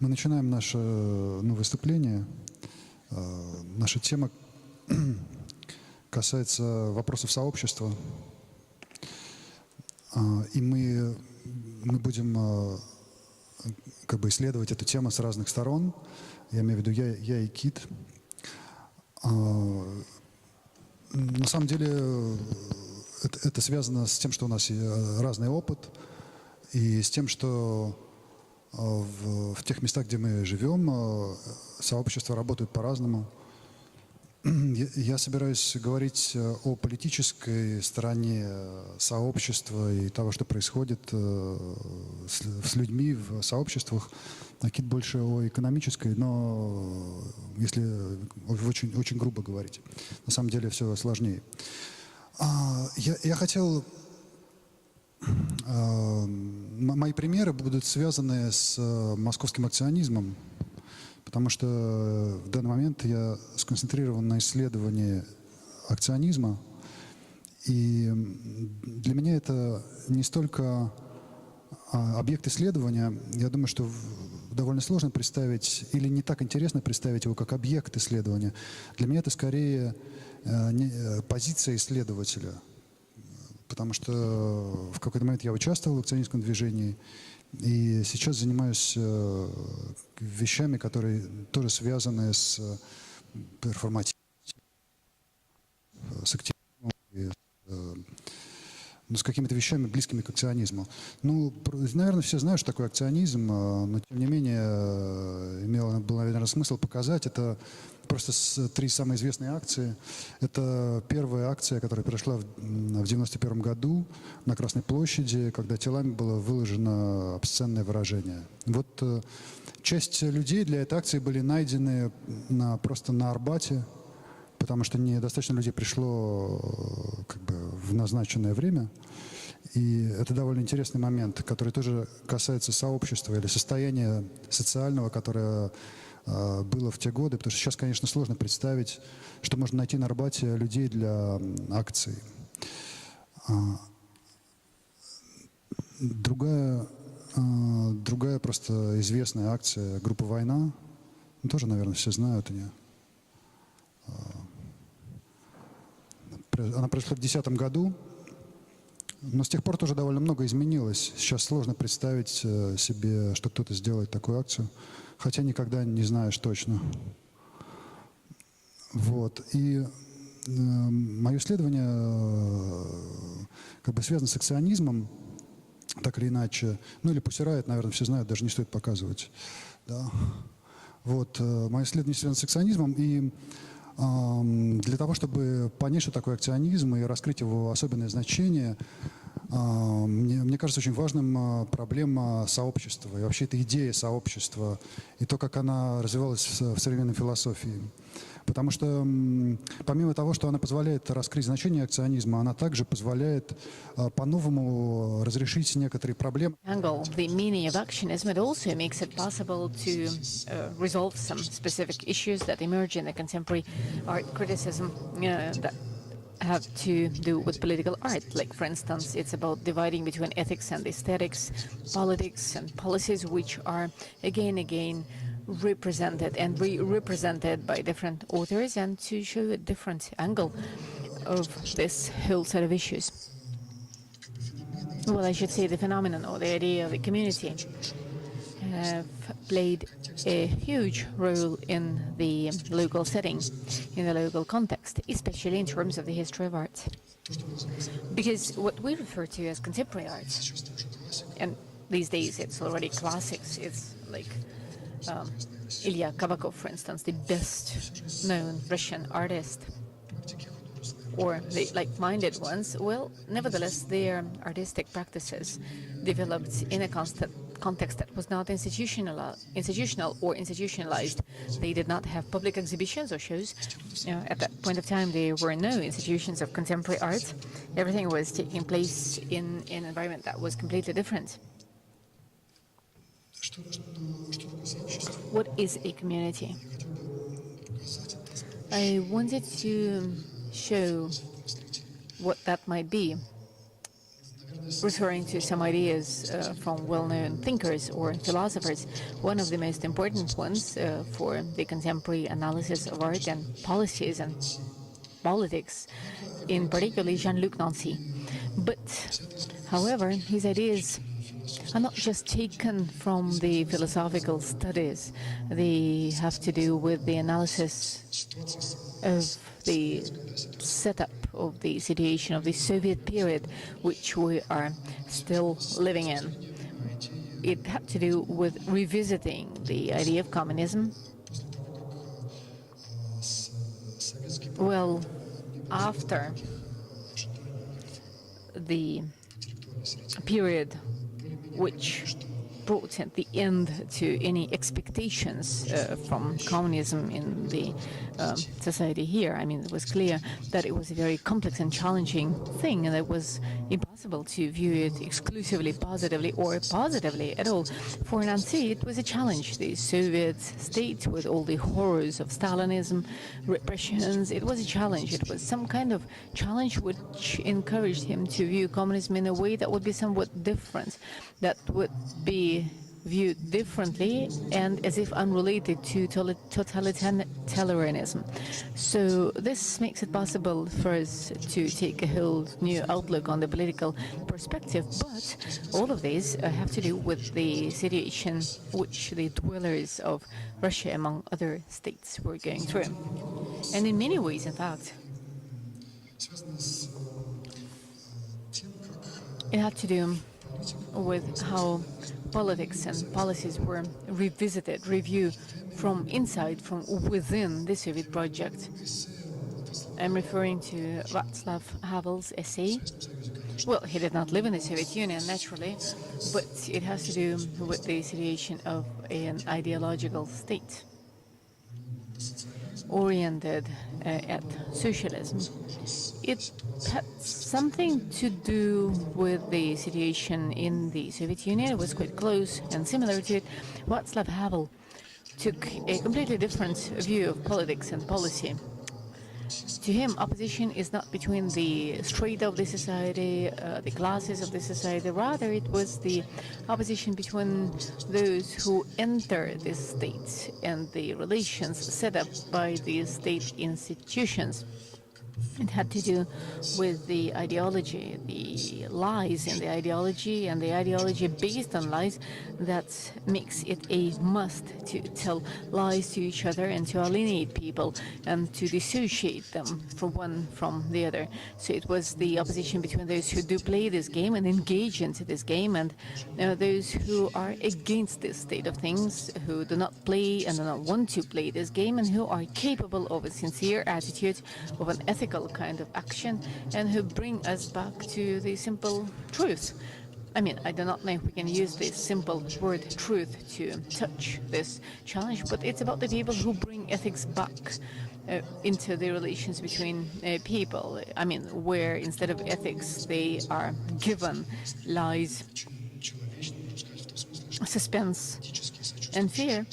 Мы начинаем наше выступление. Наша тема касается вопросов сообщества. И мы будем исследовать эту тему с разных сторон. Я имею в виду я и Кит. На самом деле это связано с тем, что у нас разный опыт, и с тем, что в тех местах, где мы живем, сообщества работают по-разному. Я собираюсь говорить о политической стороне сообщества и того, что происходит с людьми в сообществах. Кит больше о экономической, но если очень, очень грубо говорить. На самом деле все сложнее. Я хотел... Мои примеры будут связаны с московским акционизмом, потому что в данный момент я сконцентрирован на исследовании акционизма. И для меня это не столько объект исследования. Я думаю, что довольно сложно представить, или не так интересно представить его как объект исследования. Для меня это скорее позиция исследователя. Потому что в какой-то момент я участвовал в акционистском движении, и сейчас занимаюсь вещами, которые тоже связаны с перформативом, с активизмом, с какими-то вещами, близкими к акционизму. Наверное, все знают, что такое акционизм, но тем не менее был, наверное, смысл показать. Это просто 3 самые известные акции. Это первая акция, которая прошла в 1991 году на Красной площади, когда телами было выложено обсценное выражение. Часть людей для этой акции были найдены просто на Арбате, потому что недостаточно людей пришло в назначенное время. И это довольно интересный момент, который тоже касается сообщества или состояния социального, которое было в те годы. Потому что сейчас, конечно, сложно представить, что можно найти на Арбате людей для акций. Другая просто известная акция группы «Война». Тоже, наверное, все знают ее. Она прошла в 2010 году, но с тех пор тоже довольно много изменилось. Сейчас сложно представить себе, что кто-то сделает такую акцию, хотя никогда не знаешь точно. И мое исследование связано с акционизмом, так или иначе. Или Пусирает, наверное, все знают, даже не стоит показывать. Да. Мое исследование связано с акционизмом, и для того, чтобы понять, что такое акционизм, и раскрыть его особенное значение, мне кажется очень важным проблема сообщества, и вообще эта идея сообщества, и то, как она развивалась в современной философии. Потому что помимо того, что она позволяет раскрыть значение акционизма, она также позволяет по-новому разрешить некоторые проблемы. The meaning of actionism, it also makes it possible to resolve some specific issues that emerge in the contemporary art criticism that have to do with political art. Like, for instance, it's about dividing between ethics and aesthetics, politics and policies, which are again represented and re-represented by different authors, and to show a different angle of this whole set of issues. Well, I should say the phenomenon or the idea of a community have played a huge role in the local setting, in the local context, especially in terms of the history of art. Because what we refer to as contemporary art, and these days it's already classics, it's like Ilya Kabakov, for instance, the best known Russian artist, or the like-minded ones. Well, nevertheless, their artistic practices developed in a context that was not institutional or institutionalized. They did not have public exhibitions or shows. At that point of time, there were no institutions of contemporary art. Everything was taking place in an environment that was completely different. What is a community? I wanted to show what that might be. referring to some ideas from well-known thinkers or philosophers. One of the most important ones for the contemporary analysis of art and policies and politics, in particular Jean-Luc Nancy. But, however, his ideas are not just taken from the philosophical studies. They have to do with the analysis of the setup of the situation of the Soviet period, which we are still living in. It had to do with revisiting the idea of communism. Well, after the period which brought at the end to any expectations from communism in the society here. I mean, it was clear that it was a very complex and challenging thing, and it was impossible to view it exclusively positively or positively at all. For Nancy, it was a challenge. The Soviet state, with all the horrors of Stalinism, repressions, it was a challenge. It was some kind of challenge which encouraged him to view communism in a way that would be somewhat different, that would be viewed differently and as if unrelated to totalitarianism. So this makes it possible for us to take a whole new outlook on the political perspective, but all of these have to do with the situation which the dwellers of Russia, among other states, were going through. And in many ways, in fact, it had to do with how politics and policies were revisited, reviewed from inside, from within the Soviet project. I'm referring to Václav Havel's essay. Well, he did not live in the Soviet Union, naturally, but it has to do with the situation of an ideological state oriented at socialism. It had something to do with the situation in the Soviet Union. It was quite close and similar to it. Václav Havel took a completely different view of politics and policy. To him, opposition is not between the strata of the society, the classes of the society. Rather, it was the opposition between those who enter the state and the relations set up by the state institutions. It had to do with the ideology, the lies in the ideology, and the ideology based on lies that makes it a must to tell lies to each other and to alienate people and to dissociate them from one from the other. So it was the opposition between those who do play this game and engage into this game and those who are against this state of things, who do not play and do not want to play this game, and who are capable of a sincere attitude, of an ethical kind of action, and who bring us back to the simple truth. I mean, I do not know if we can use this simple word truth to touch this challenge, but it's about the people who bring ethics back into the relations between people. I mean, where instead of ethics, they are given lies, suspense, and fear.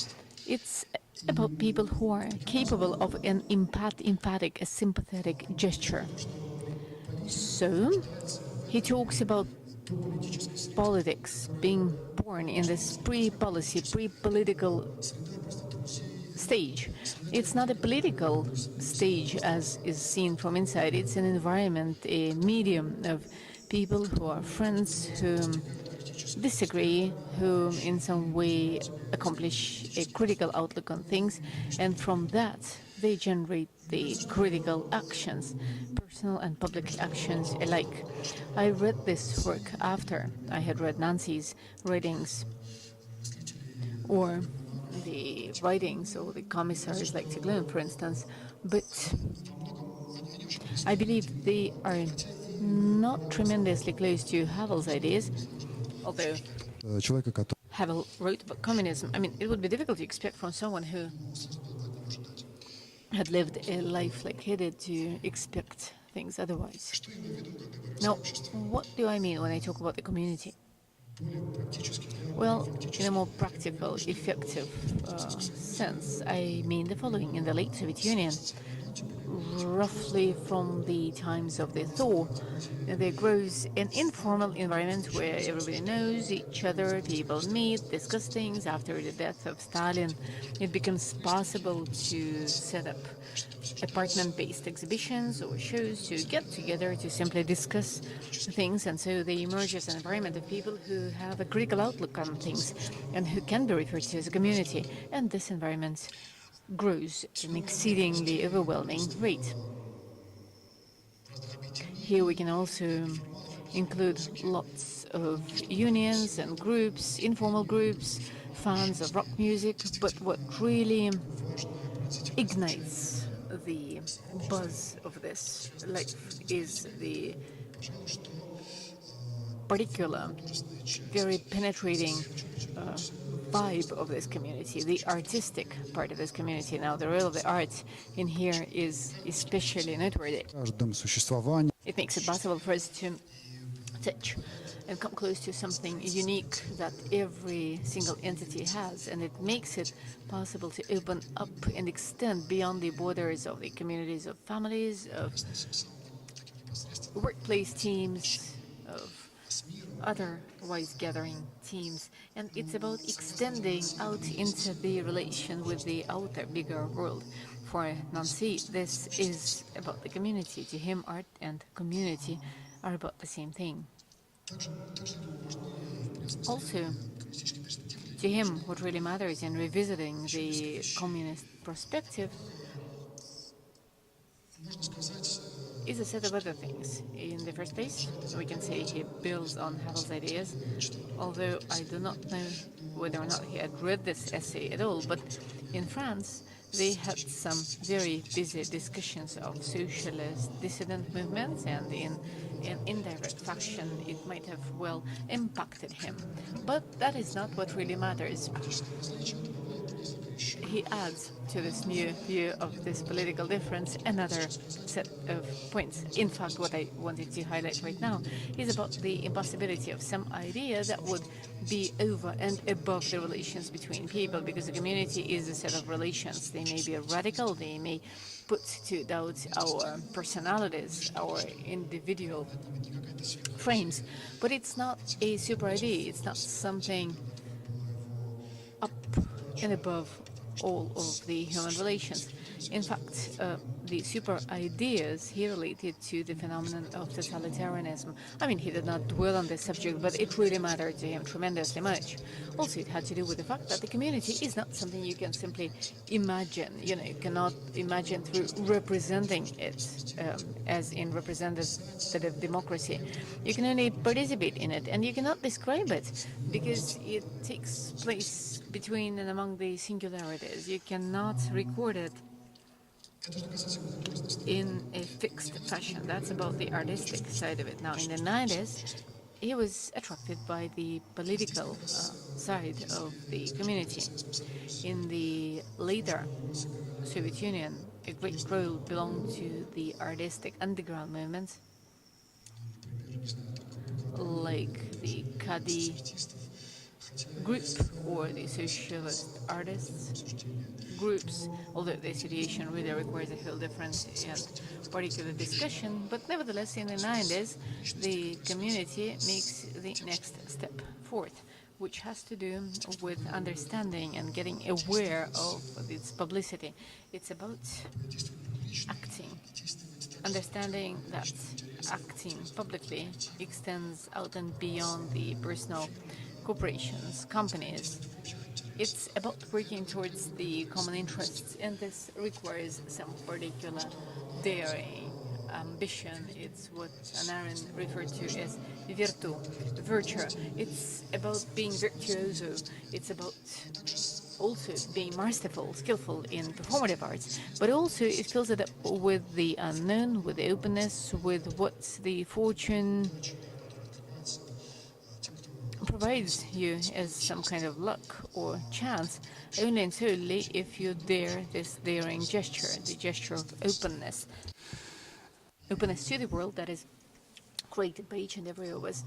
It's about people who are capable of an emphatic, a sympathetic gesture. So, he talks about politics being born in this pre-policy, pre-political stage. It's not a political stage as is seen from inside. It's an environment, a medium of people who are friends, who disagree, who in some way accomplish a critical outlook on things, and from that they generate the critical actions, personal and public actions alike. I read this work after I had read Nancy's writings, or the writings of the commissaries like Tiglan, for instance, but I believe they are not tremendously close to Havel's ideas, although Havel wrote about communism. I mean, it would be difficult to expect from someone who had lived a life like he did to expect things otherwise. Now, what do I mean when I talk about the community? Well, in a more practical, effective sense, I mean the following. In the late Soviet Union, roughly from the times of the thaw. There grows an informal environment where everybody knows each other, people meet, discuss things. After the death of Stalin, it becomes possible to set up apartment-based exhibitions or shows to get together to simply discuss things, and so they emerge as an environment of people who have a critical outlook on things and who can be referred to as a community, and this environment grows at an exceedingly overwhelming rate. Here we can also include lots of unions and groups, informal groups, fans of rock music, but what really ignites the buzz of this life is the particular, very penetrating vibe of this community, the artistic part of this community. Now, the role of the arts in here is especially noteworthy. It makes it possible for us to touch and come close to something unique that every single entity has, and it makes it possible to open up and extend beyond the borders of the communities of families, of workplace teams, of otherwise gathering teams, and it's about extending out into the relation with the outer, bigger world. For Nancy, this is about the community. To him, art and community are about the same thing. Also, to him, what really matters in revisiting the communist perspective is a set of other things. In the first place, we can say he builds on Havel's ideas, although I do not know whether or not he had read this essay at all, but in France, they had some very busy discussions of socialist dissident movements, and in an indirect fashion, it might have well impacted him. But that is not what really matters. He adds to this new view of this political difference another set of points. In fact, what I wanted to highlight right now is about the impossibility of some idea that would be over and above the relations between people, because a community is a set of relations. They may be radical, they may put to doubt our personalities, our individual frames, but it's not a super idea, it's not something up and above all of the human relations. In fact, the super ideas he related to the phenomenon of totalitarianism. I mean, he did not dwell on this subject, but it really mattered to him tremendously much. Also, it had to do with the fact that the community is not something you can simply imagine. You know, you cannot imagine through representing it, as in representative democracy. You can only participate in it, and you cannot describe it because it takes place between and among the singularities. You cannot record it in a fixed fashion. That's about the artistic side of it. Now, in the 90s, he was attracted by the political side of the community. In the later Soviet Union, a great role belonged to the artistic underground movement, like the Kadi group or the socialist artists groups, although the situation really requires a whole different and particular discussion. But nevertheless, in the 90s, the community makes the next step forth, which has to do with understanding and getting aware of its publicity. It's about acting, understanding that acting publicly extends out and beyond the personal corporations, companies. It's about working towards the common interests, and this requires some particular daring, ambition. It's what Anarin referred to as virtue. It's about being virtuoso. It's about also being masterful, skillful in performative arts, but also it fills it up with the unknown, with the openness, with what the fortune provides you as some kind of luck or chance, only and solely if you dare this daring gesture, the gesture of openness. Openness to the world that is created by each and every of us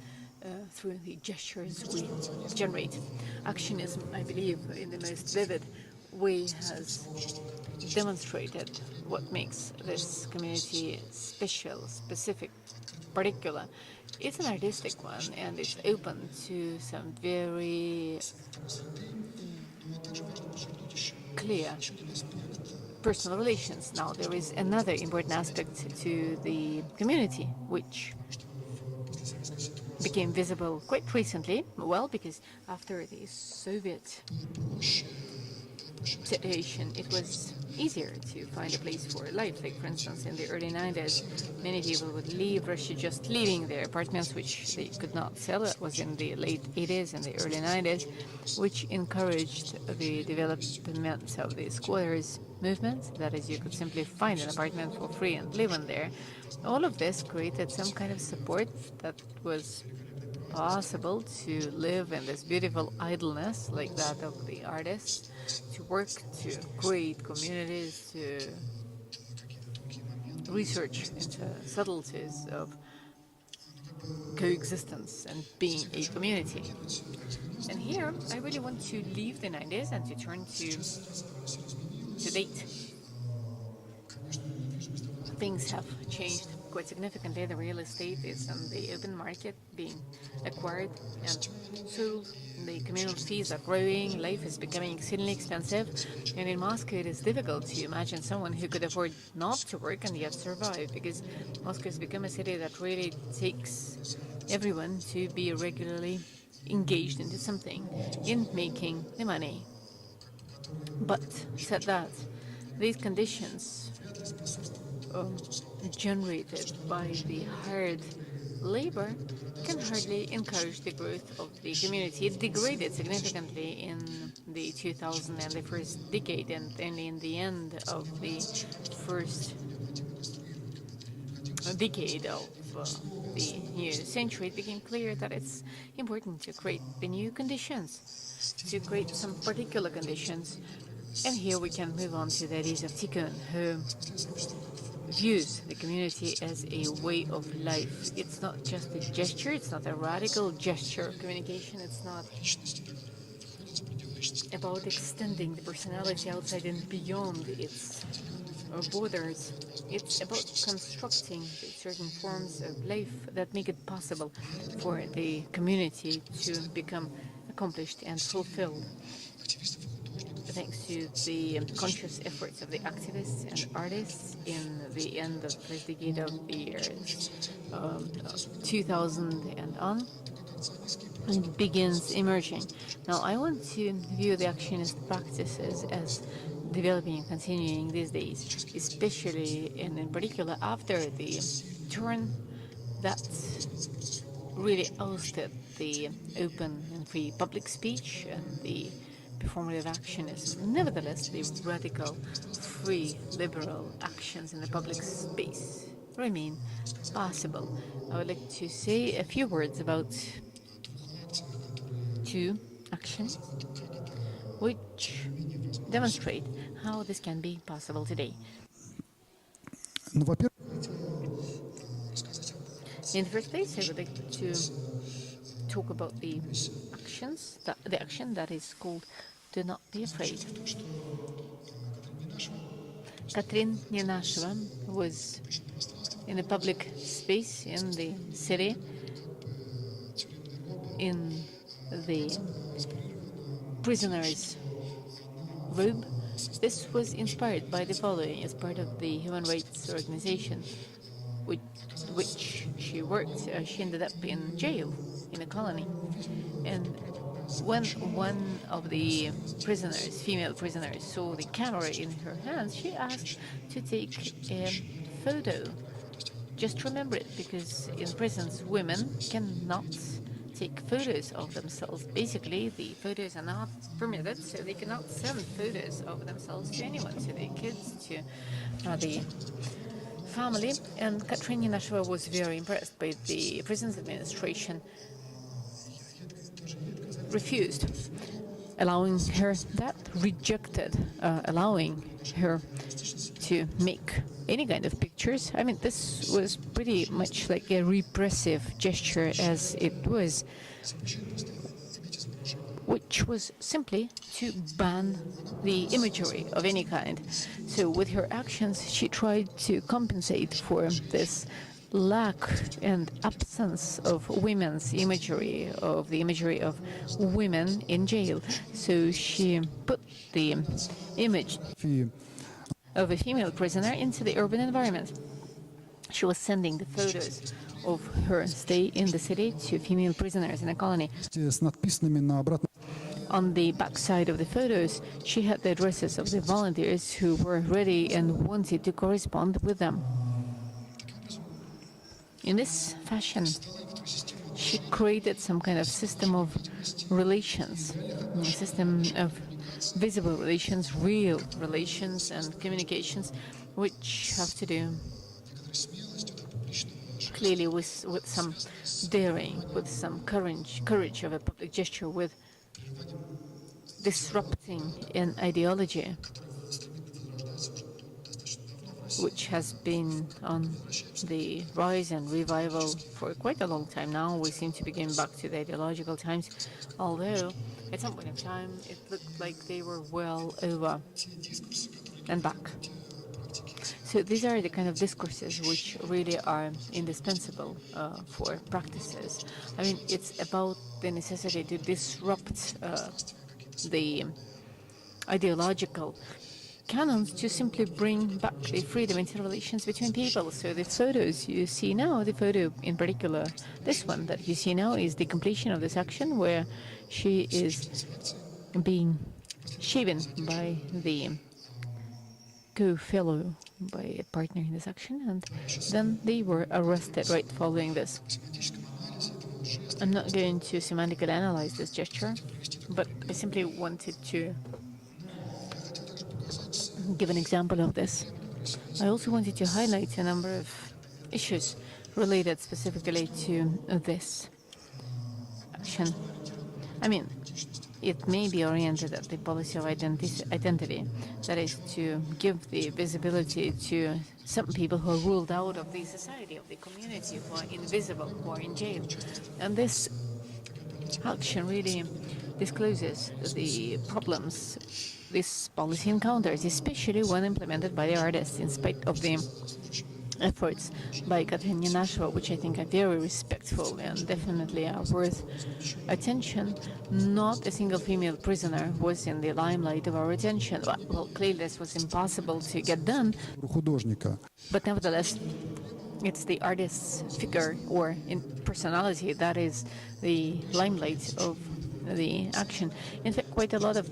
through the gestures we generate. Actionism, I believe, in the most vivid way has demonstrated what makes this community special, specific, particular. It's an artistic one, and it's open to some very clear personal relations. Now, there is another important aspect to the community, which became visible quite recently, well, because after the Soviet situation, it was easier to find a place for life. Like, for instance, in the early 90s, many people would leave Russia just leaving their apartments, which they could not sell. That was in the late 80s and the early 90s, which encouraged the development of the squatters movement. That is, you could simply find an apartment for free and live in there. All of this created some kind of support that was possible to live in this beautiful idleness like that of the artists, to work, to create communities, to research into subtleties of coexistence and being a community. And here, I really want to leave the 90s and to turn to date. Things have changed quite significantly. The real estate is on the open market being acquired and sold. The communal fees are growing. Life is becoming exceedingly expensive. And in Moscow, it is difficult to imagine someone who could afford not to work and yet survive, because Moscow has become a city that really takes everyone to be regularly engaged into something, in making the money. But said that, these conditions generated by the hired labor can hardly encourage the growth of the community. It degraded significantly in the 2000s and the first decade, and then in the end of the first decade of the new century, it became clear that it's important to create the new conditions, to create some particular conditions. And here we can move on to the ideas of Tikkun, who views the community as a way of life. It's not just a gesture, it's not a radical gesture of communication, it's not about extending the personality outside and beyond its borders. It's about constructing certain forms of life that make it possible for the community to become accomplished and fulfilled, thanks to the conscious efforts of the activists and artists in the end of the first decade of the years 2000 and on. It begins emerging. Now, I want to view the actionist practices as developing and continuing these days, especially and in particular after the turn that really ousted the open and free public speech and the performative actionism. Nevertheless, the radical, free, liberal actions in the public space remain possible. I would like to say a few words about two actions which demonstrate how this can be possible today. Ну, во-первых, In the first place, I would like to talk about the action that is called "Do Not Be Afraid." Katrin Nenasheva was in a public space in the city, in the prisoner's robe. This was inspired by the following. As part of the human rights organization with which she worked, she ended up in jail in a colony. And when one of the prisoners, female prisoners, saw the camera in her hands, she asked to take a photo. Just remember it, because in prisons, women cannot take photos of themselves. Basically, the photos are not permitted, so they cannot send photos of themselves to anyone, to their kids, to the family. And Katrin Nenasheva was very impressed by the prisons administration refused allowing her that, rejected allowing her to make any kind of pictures. I mean, this was pretty much like a repressive gesture, as it was which was simply to ban the imagery of any kind. So with her actions, she tried to compensate for this lack and absence of women's imagery, of the imagery of women in jail. So she put the image of a female prisoner into the urban environment. She was sending the photos of her stay in the city to female prisoners in a colony. С надписанными на обратной On the back side of the photos, she had the addresses of the volunteers who were ready and wanted to correspond with them. In this fashion, she created some kind of system of relations, a system of visible relations, real relations and communications, which have to do clearly with some daring, with some courage of a public gesture, with disrupting an ideology which has been on the rise and revival for quite a long time now. We seem to be going back to the ideological times, although at some point in time it looked like they were well over and back. So these are the kind of discourses which really are indispensable for practices. I mean, it's about the necessity to disrupt the ideological canons to simply bring back the freedom into relations between people. So the photos you see now, the photo in particular, this one that you see now, is the completion of this action where she is being shaven by the co-fellow, by a partner in this action, and then they were arrested right following this. I'm not going to semantically analyze this gesture, but I simply wanted to give an example of this. I also wanted to highlight a number of issues related specifically to this action. I mean, it may be oriented at the policy of identity, that is to give the visibility to some people who are ruled out of the society, of the community, who are invisible, who are in jail. And this action really discloses the problems this policy encounters, especially when implemented by the artists, in spite of the efforts by Katerina Nasheva, which I think are very respectful and definitely are worth attention. Not a single female prisoner was in the limelight of our attention. Well, clearly this was impossible to get done, художника. but nevertheless, it's the artist's figure or in personality that is the limelight of the action. In fact, quite a lot of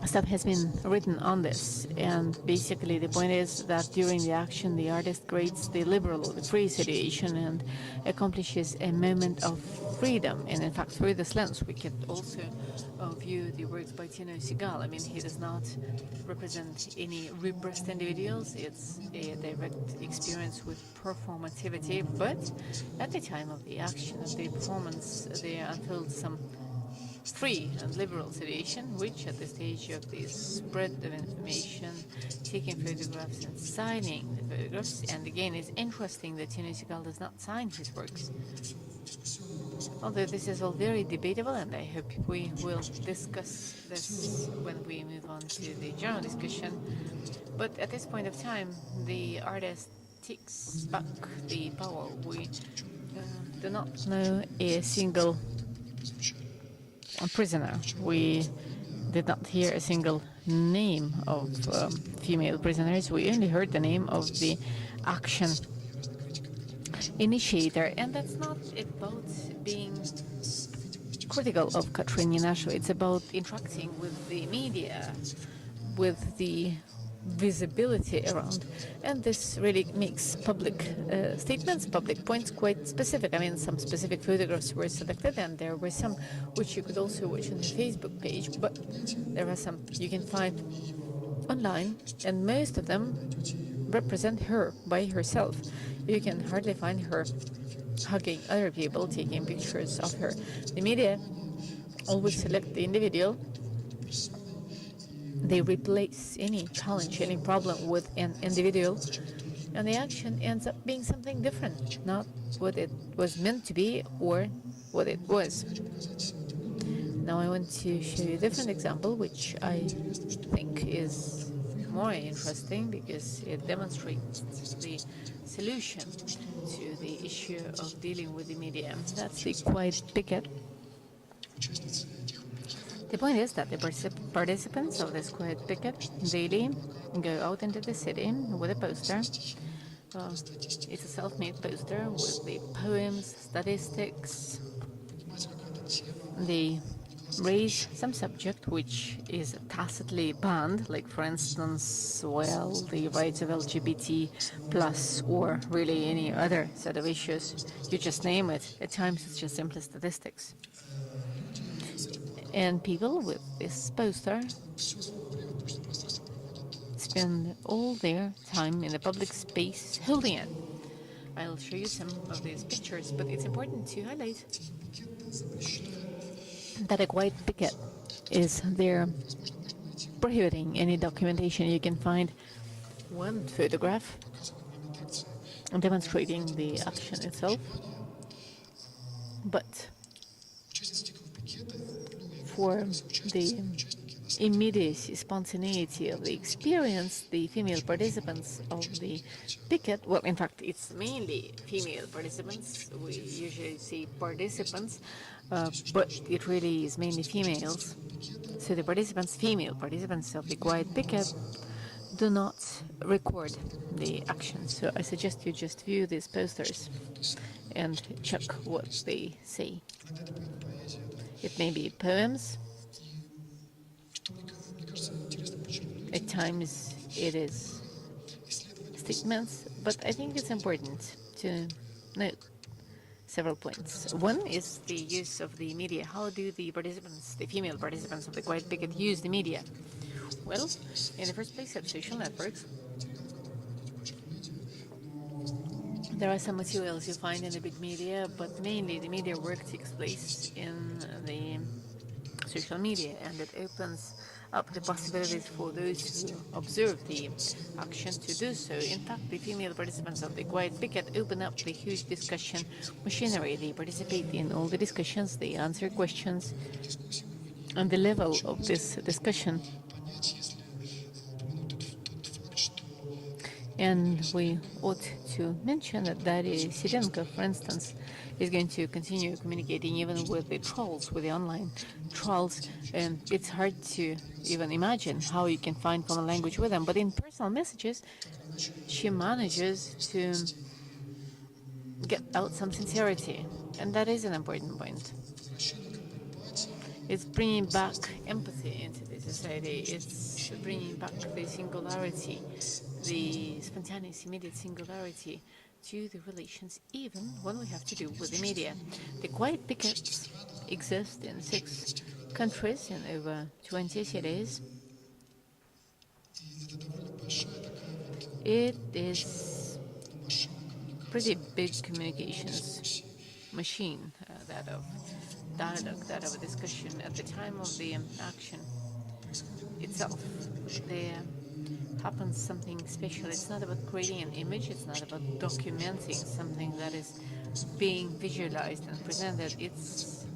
stuff has been written on this, and basically the point is that during the action the artist creates the liberal or the free situation and accomplishes a moment of freedom. And in fact, through this lens we could also view the works by Tino Sehgal. I mean, he does not represent any repressed individuals. It's a direct experience with performativity, but at the time of the action, of the performance, there unfold some free and liberal situation, which at the stage of the spread of information, taking photographs and signing the photographs, and again, it's interesting that Tino Sehgal does not sign his works. Although this is all very debatable, and I hope we will discuss this when we move on to the general discussion. But at this point of time, the artist takes back the power. We do not know a single prisoner. We did not hear a single name of female prisoners. We only heard the name of the action initiator, and that's not about being critical of Katerina Nasheva. It's about interacting with the media, with the visibility around, and this really makes public statements, public points quite specific. I mean, some specific photographs were selected, and there were some which you could also watch on the Facebook page, but there are some you can find online, and most of them represent her by herself. You can hardly find her hugging other people, taking pictures of her. The media always select the individual. They replace any challenge, any problem with an individual, and the action ends up being something different, not what it was meant to be or what it was. Now I want to show you a different example, which I think is more interesting because it demonstrates the solution to the issue of dealing with the media. That's the quiet picket. The point is that the participants of this quiet picket daily go out into the city with a poster. It's a self-made poster with the poems, statistics. They raise some subject which is tacitly banned, like for instance, well, the rights of LGBT plus, or really any other set of issues. You just name it. At times it's just simply statistics. And people with this poster spend all their time in the public space holding it. I'll show you some of these pictures, but it's important to highlight that a quiet picket is there prohibiting any documentation. You can find one photograph demonstrating the action itself, but for the immediacy, spontaneity of the experience, the female participants of the picket, well, in fact, it's mainly female participants. We usually say participants, but it really is mainly females. So the participants, female participants of the quiet picket, do not record the action. So I suggest you just view these posters and check what they say. It may be poems. At times it is statements, but I think it's important to note several points. One is the use of the media. How do the participants, the female participants of the quiet picket, use the media? Well, in the first place, at social networks, there are some materials you find in the big media, but mainly the media work takes place in the social media, and it opens up the possibilities for those who observe the action to do so. In fact, the female participants of the quiet picket open up the huge discussion machinery. They participate in all the discussions, they answer questions, and the level of this discussion. And we ought to mention that Daria Sirenko, for instance, is going to continue communicating even with the trolls, with the online trolls. And it's hard to even imagine how you can find common language with them. But in personal messages, she manages to get out some sincerity. And that is an important point. It's bringing back empathy into the society. It's bringing back the singularity, the spontaneous, immediate singularity to the relations, even when we have to do with the media. The quiet pickets exist in 6 countries in over 20 cities. It is pretty big communications machine, that of dialogue, that of a discussion at the time of the action itself. There happens something special. It's not about creating an image, it's not about documenting something that is being visualized and presented. It's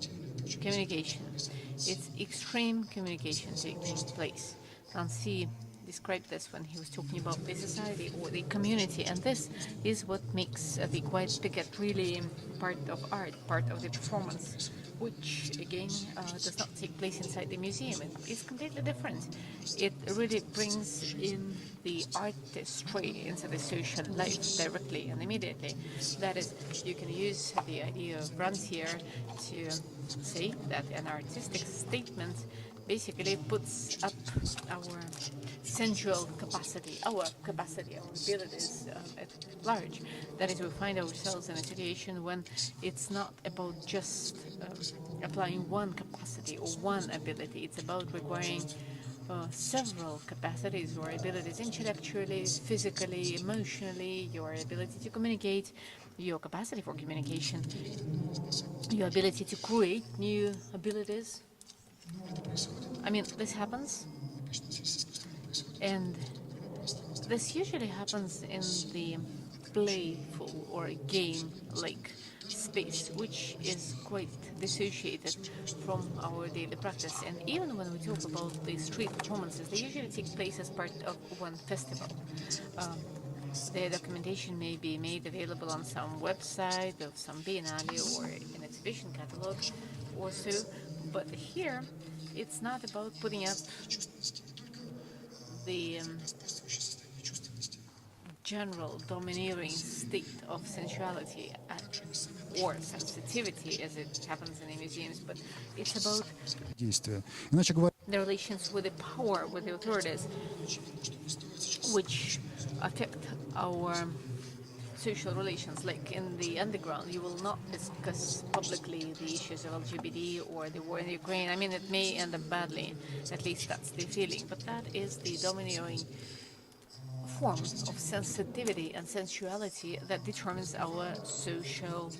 communication. It's extreme communication taking place. Nancy described this when he was talking about the society or the community, and this is what makes the quiet picket really part of art, part of the performance, which again does not take place inside the museum. It's completely different. It really brings in the artistry into the social life directly and immediately. That is, you can use the idea of Brantier to say that an artistic statement basically puts up our sensual capacity, our abilities at large. That is, we find ourselves in a situation when it's not about just applying one capacity or one ability. It's about requiring several capacities or abilities, intellectually, physically, emotionally, your ability to communicate, your capacity for communication, your ability to create new abilities. I mean, this happens, and this usually happens in the playful or game-like space, which is quite dissociated from our daily practice. And even when we talk about the street performances, they usually take place as part of one festival. Um, the documentation may be made available on some website of some biennale or an exhibition catalog or so, but here it's not about putting up the general domineering state of sensuality or sensitivity, as it happens in the museums, but it's about действия. Иначе говоря, the relations with the power, with the authorities, which affect our social relations. Like in the underground, you will not discuss publicly the issues of LGBT or the war in Ukraine. I mean, it may end up badly, at least that's the feeling, but that is the domineering form of sensitivity and sensuality that determines our social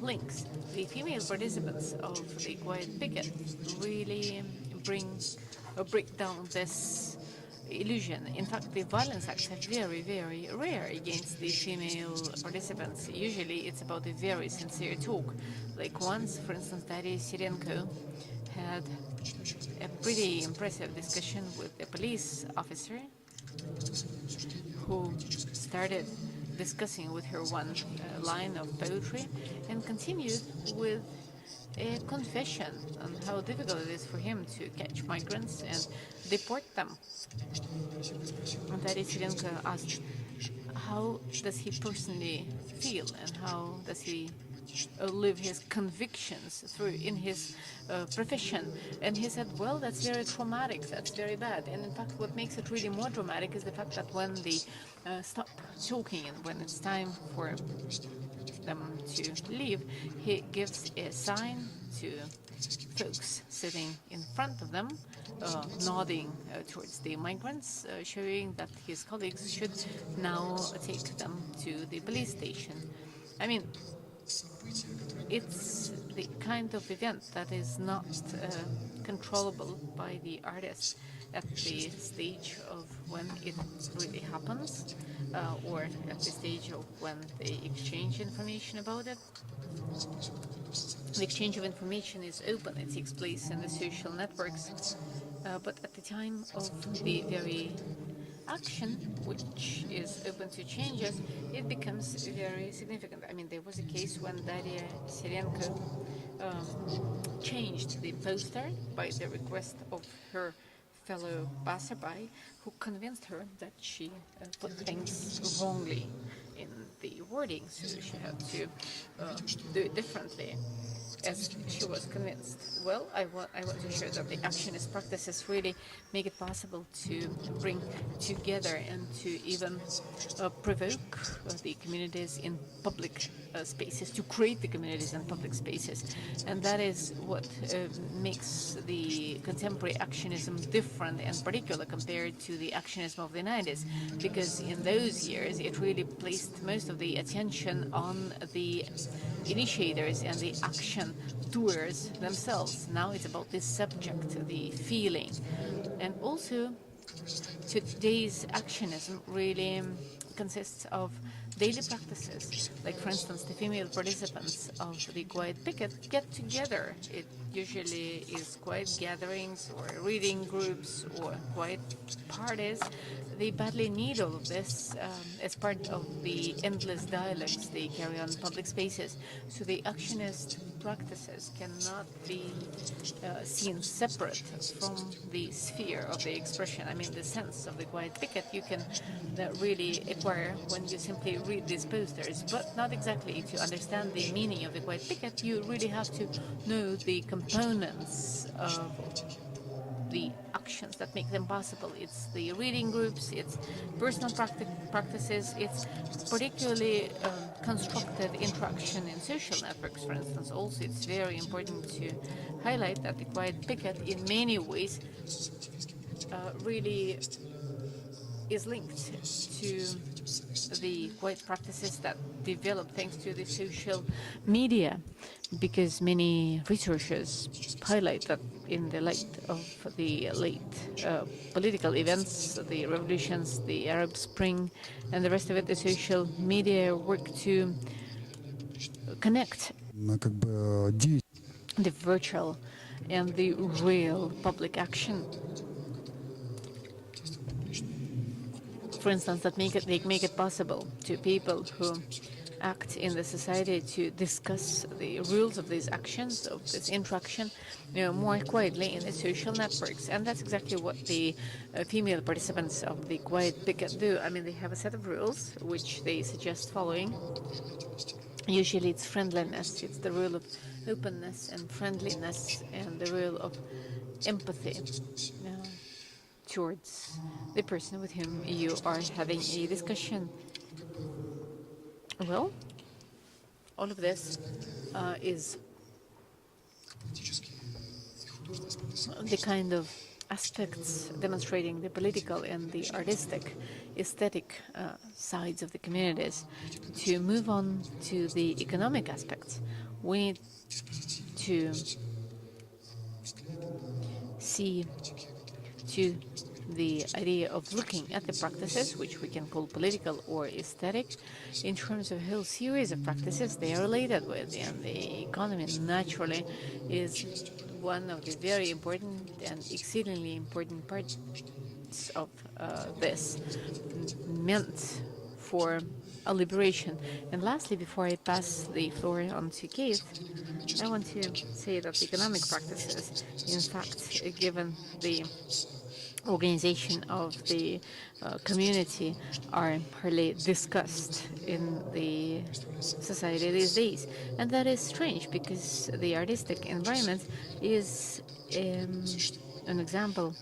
links. The female participants of the quiet picket really break down this illusion. In fact, the violence acts are very, very rare against the female participants. Usually it's about a very sincere talk. Like once, for instance, Daria Sirenko had a pretty impressive discussion with a police officer who started discussing with her one line of poetry and continued with a confession on how difficult it is for him to catch migrants and deport them. And Daria Sirenko asked, how does he personally feel and how does he live his convictions through in his profession? And he said, well, that's very traumatic, that's very bad. And in fact, what makes it really more dramatic is the fact that when they stop talking and when it's time for them to leave, he gives a sign to folks sitting in front of them, nodding towards the migrants, showing that his colleagues should now take them to the police station. I mean, it's the kind of event that is not controllable by the artist at the stage of when it really happens, or at the stage of when they exchange information about it. The exchange of information is open, it takes place in the social networks, but at the time of the very action, which is open to changes, it becomes very significant. I mean, there was a case when Daria Sirenko changed the poster by the request of her fellow passerby, who convinced her that she put things wrongly in the wording, so she had to do it differently, as she was convinced. Well, I want to show that the actionist practices really make it possible to bring together and to even provoke the communities in public spaces, to create the communities in public spaces. And that is what makes the contemporary actionism different and particular compared to the actionism of the 90s, because in those years it really placed most of the attention on the initiators and the action doers themselves. Now it's about the subject, the feeling. And also today's actionism really consists of daily practices. Like, for instance, the female participants of the quiet picket get together. It usually is quiet gatherings or reading groups or quiet parties. They badly need all of this as part of the endless dialogues they carry on public spaces. So the actionist practices cannot be seen separate from the sphere of the expression. I mean, the sense of the quiet picket you can really acquire when you simply read these posters, but not exactly. To understand the meaning of the quiet picket, you really have to know the components of the actions that make them possible. It's the reading groups, it's personal practices, it's particularly constructed interaction in social networks, for instance. Also, it's very important to highlight that the quiet picket in many ways really is linked to the quiet practices that develop thanks to the social media, because many researchers highlight that in the light of the late political events, the revolutions, the Arab Spring, and the rest of it, the social media work to connect как бы, the virtual and the real public action. For instance, that make it possible to people who act in the society to discuss the rules of these actions, of this interaction, more quietly in the social networks. And that's exactly what the female participants of the Quiet Picket do. I mean, they have a set of rules which they suggest following. Usually it's friendliness, it's the rule of openness and friendliness and the rule of empathy towards the person with whom you are having a discussion. Well, all of this is the kind of aspects demonstrating the political and the artistic, aesthetic sides of the communities. To move on to the economic aspects, we need to see to the idea of looking at the practices, which we can call political or aesthetic, in terms of a whole series of practices they are related with. And the economy naturally is one of the very important and exceedingly important parts of this, meant for a liberation. And lastly, before I pass the floor on to Keith, I want to say that the economic practices, in fact, given the organization of the community, are hardly discussed in the society these days. And that is strange, because the artistic environment is an example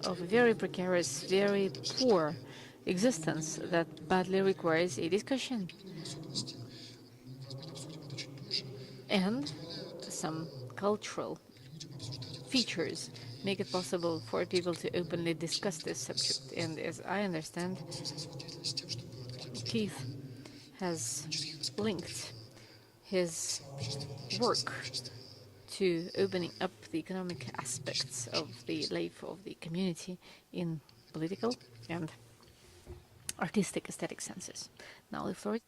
of a very precarious, very poor existence that badly requires a discussion. And some cultural features make it possible for people to openly discuss this subject. And as I understand, Keith has linked his work to opening up the economic aspects of the life of the community in political and artistic aesthetic senses. Now the floor is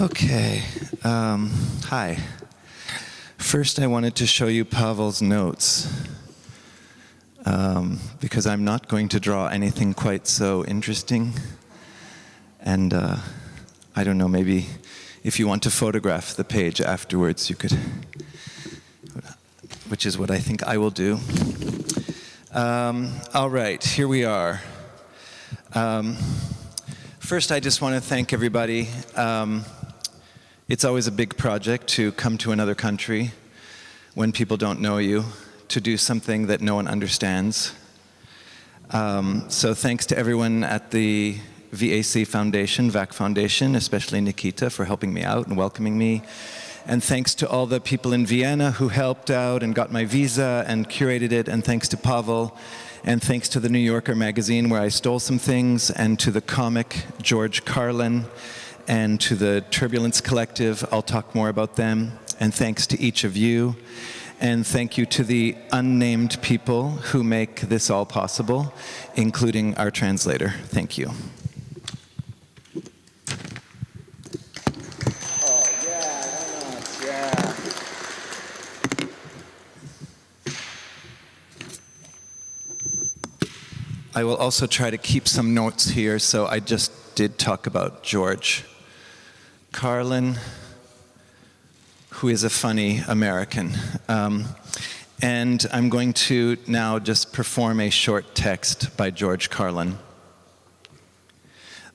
Okay, hi. First I wanted to show you Pavel's notes, because I'm not going to draw anything quite so interesting. And I don't know, maybe if you want to photograph the page afterwards, you could, which is what I think I will do. All right, here we are. First, I just want to thank everybody. It's always a big project to come to another country when people don't know you, to do something that no one understands. So thanks to everyone at the VAC Foundation, VAC Foundation, especially Nikita, for helping me out and welcoming me. And thanks to all the people in Vienna who helped out and got my visa and curated it. And thanks to Pavel. And thanks to the New Yorker magazine, where I stole some things, and to the comic George Carlin, and to the Turbulence Collective. I'll talk more about them. And thanks to each of you. And thank you to the unnamed people who make this all possible, including our translator. Thank you. Oh, yeah, why not? Yeah. I will also try to keep some notes here, so I just did talk about George Carlin, who is a funny American. And I'm going to now just perform a short text by George Carlin.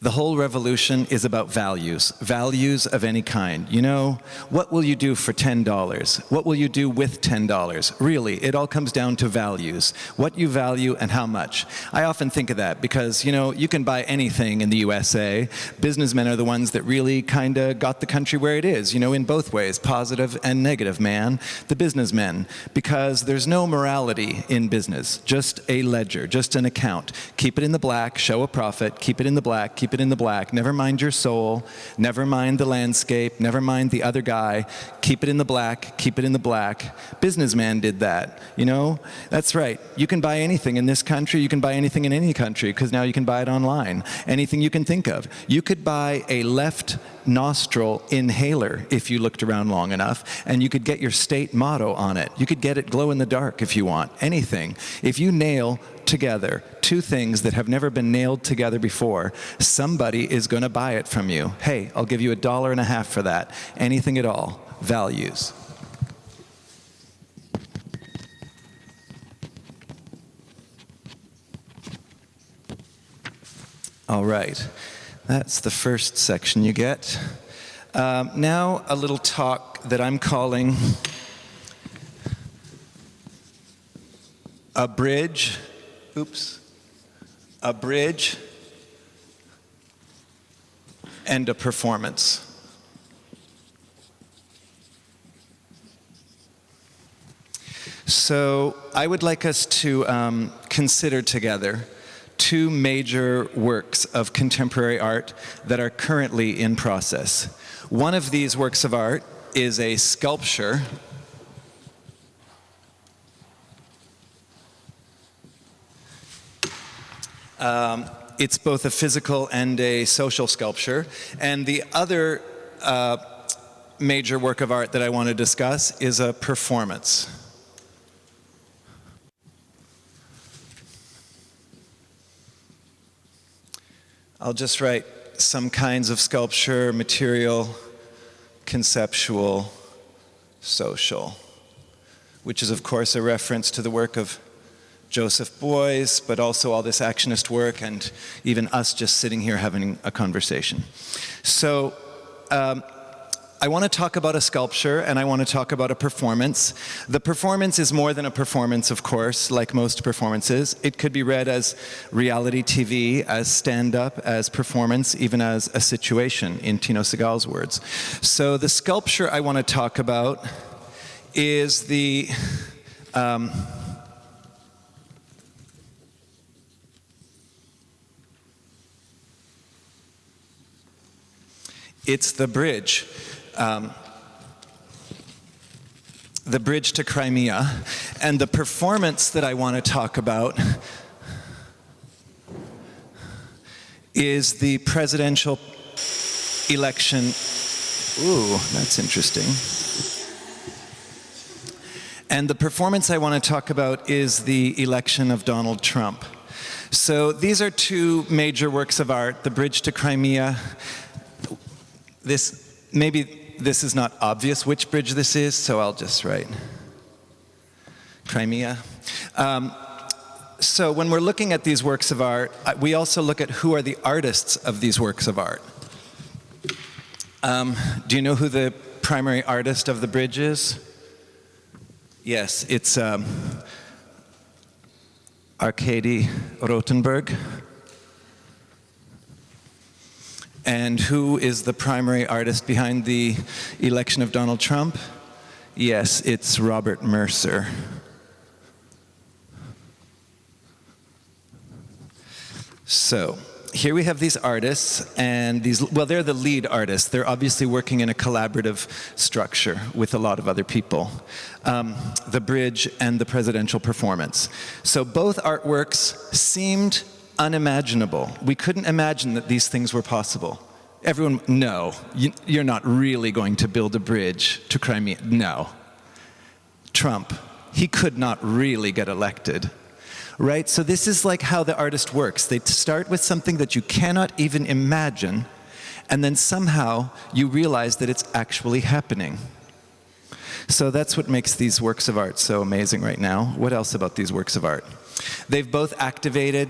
The whole revolution is about values, values of any kind. You know, what will you do for $10? What will you do with $10? Really, it all comes down to values, what you value and how much. I often think of that because, you know, you can buy anything in the USA. Businessmen are the ones that really kind of got the country where it is, you know, in both ways, positive and negative, man. The businessmen, because there's no morality in business, just a ledger, just an account. Keep it in the black, show a profit, keep it in the black, keep it in the black, never mind your soul, never mind the landscape, never mind the other guy, keep it in the black, keep it in the black. Businessman did that, you know? That's right, you can buy anything in this country, you can buy anything in any country, because now you can buy it online. Anything you can think of. You could buy a left nostril inhaler if you looked around long enough, and you could get your state motto on it. You could get it glow in the dark if you want, anything. If you nail together two things that have never been nailed together before, somebody is going to buy it from you. Hey, I'll give you $1.50 for that. Anything at all. Values. All right. That's the first section you get. Now a little talk that I'm calling a bridge. A bridge and a performance. So I would like us to consider together two major works of contemporary art that are currently in process. One of these works of art is a sculpture it's both a physical and a social sculpture. And the other major work of art that I want to discuss is a performance. I'll just write some kinds of sculpture, material, conceptual, social, which is of course a reference to the work of Joseph Beuys, but also all this actionist work and even us just sitting here having a conversation. So I want to talk about a sculpture and I want to talk about a performance. The performance is more than a performance, of course, like most performances. It could be read as reality TV, as stand-up, as performance, even as a situation, in Tino Sehgal's words. So the sculpture I want to talk about is the it's the bridge. The bridge to Crimea. And the performance that I want to talk about is the presidential election. Ooh, that's interesting. And the performance I want to talk about is the election of Donald Trump. So these are two major works of art, the bridge to Crimea. Maybe this is not obvious which bridge this is, so I'll just write Crimea. So when we're looking at these works of art, we also look at who are the artists of these works of art. Do you know who the primary artist of the bridge is? Yes, it's Arkady Rotenberg. And who is the primary artist behind the election of Donald Trump? Yes, it's Robert Mercer. So here we have these artists, and well, they're the lead artists. They're obviously working in a collaborative structure with a lot of other people. The bridge and the presidential performance. So both artworks seemed unimaginable. We couldn't imagine that these things were possible. Everyone, no, you're not really going to build a bridge to Crimea. No. Trump, he could not really get elected. Right? So this is like how the artist works. They start with something that you cannot even imagine, and then somehow you realize that it's actually happening. So that's what makes these works of art so amazing right now. What else about these works of art? They've both activated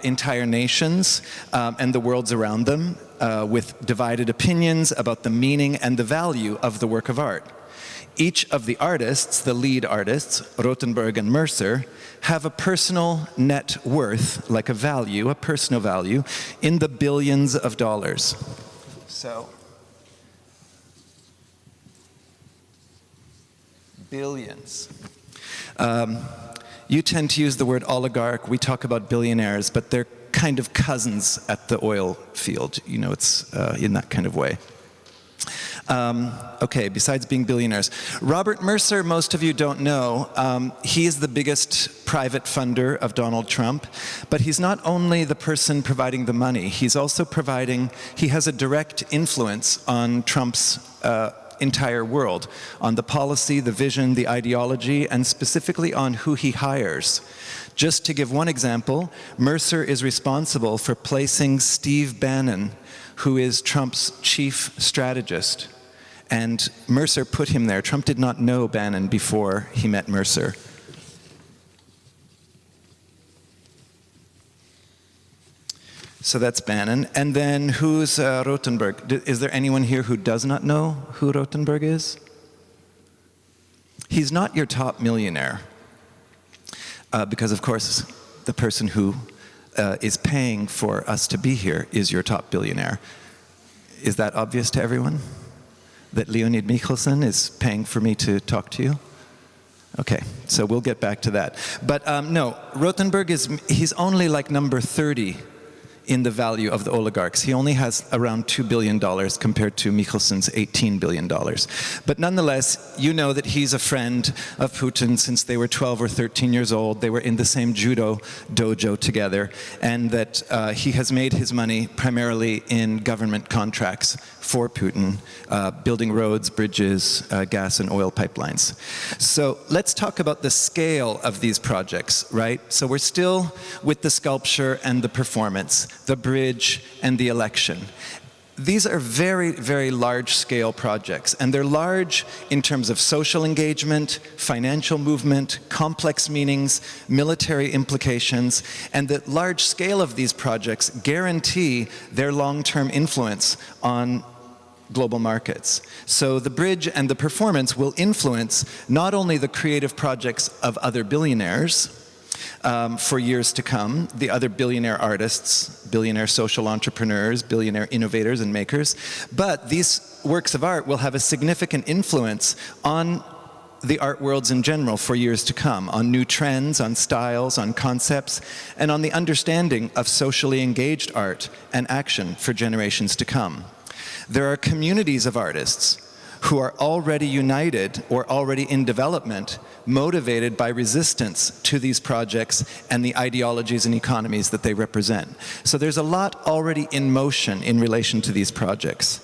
entire nations and the worlds around them with divided opinions about the meaning and the value of the work of art. Each of the artists, the lead artists, Rothenberg and Mercer, have a personal net worth, like a value, a personal value, in the billions of dollars. So, billions. You tend to use the word oligarch. We talk about billionaires, but they're kind of cousins at the oil field. You know, it's in that kind of way. Okay, besides being billionaires. Robert Mercer, most of you don't know, he is the biggest private funder of Donald Trump, but he's not only the person providing the money, he's also providing, he has a direct influence on Trump's entire world, on the policy, the vision, the ideology, and specifically on who he hires. Just to give one example, Mercer is responsible for placing Steve Bannon, who is Trump's chief strategist. And Mercer put him there. Trump did not know Bannon before he met Mercer. So that's Bannon. And then who's Rothenberg? Is there anyone here who does not know who Rothenberg is? He's not your top millionaire. Because of course, the person who is paying for us to be here is your top billionaire. Is that obvious to everyone? That Leonid Mikhelsen is paying for me to talk to you? Okay, so we'll get back to that. But no, Rothenberg he's only like number 30 in the value of the oligarchs. He only has around $2 billion compared to Michelsen's $18 billion. But nonetheless, you know that he's a friend of Putin since they were 12 or 13 years old. They were in the same judo dojo together, and that he has made his money primarily in government contracts for Putin, building roads, bridges, gas and oil pipelines. So let's talk about the scale of these projects, right? So we're still with the sculpture and the performance, the bridge and the election. These are very, very large-scale projects, and they're large in terms of social engagement, financial movement, complex meanings, military implications, and the large scale of these projects guarantee their long-term influence on global markets. So the bridge and the performance will influence not only the creative projects of other billionaires, for years to come, the other billionaire artists, billionaire social entrepreneurs, billionaire innovators and makers, but these works of art will have a significant influence on the art worlds in general for years to come, on new trends, on styles, on concepts, and on the understanding of socially engaged art and action for generations to come. There are communities of artists who are already united or already in development, motivated by resistance to these projects and the ideologies and economies that they represent. So there's a lot already in motion in relation to these projects.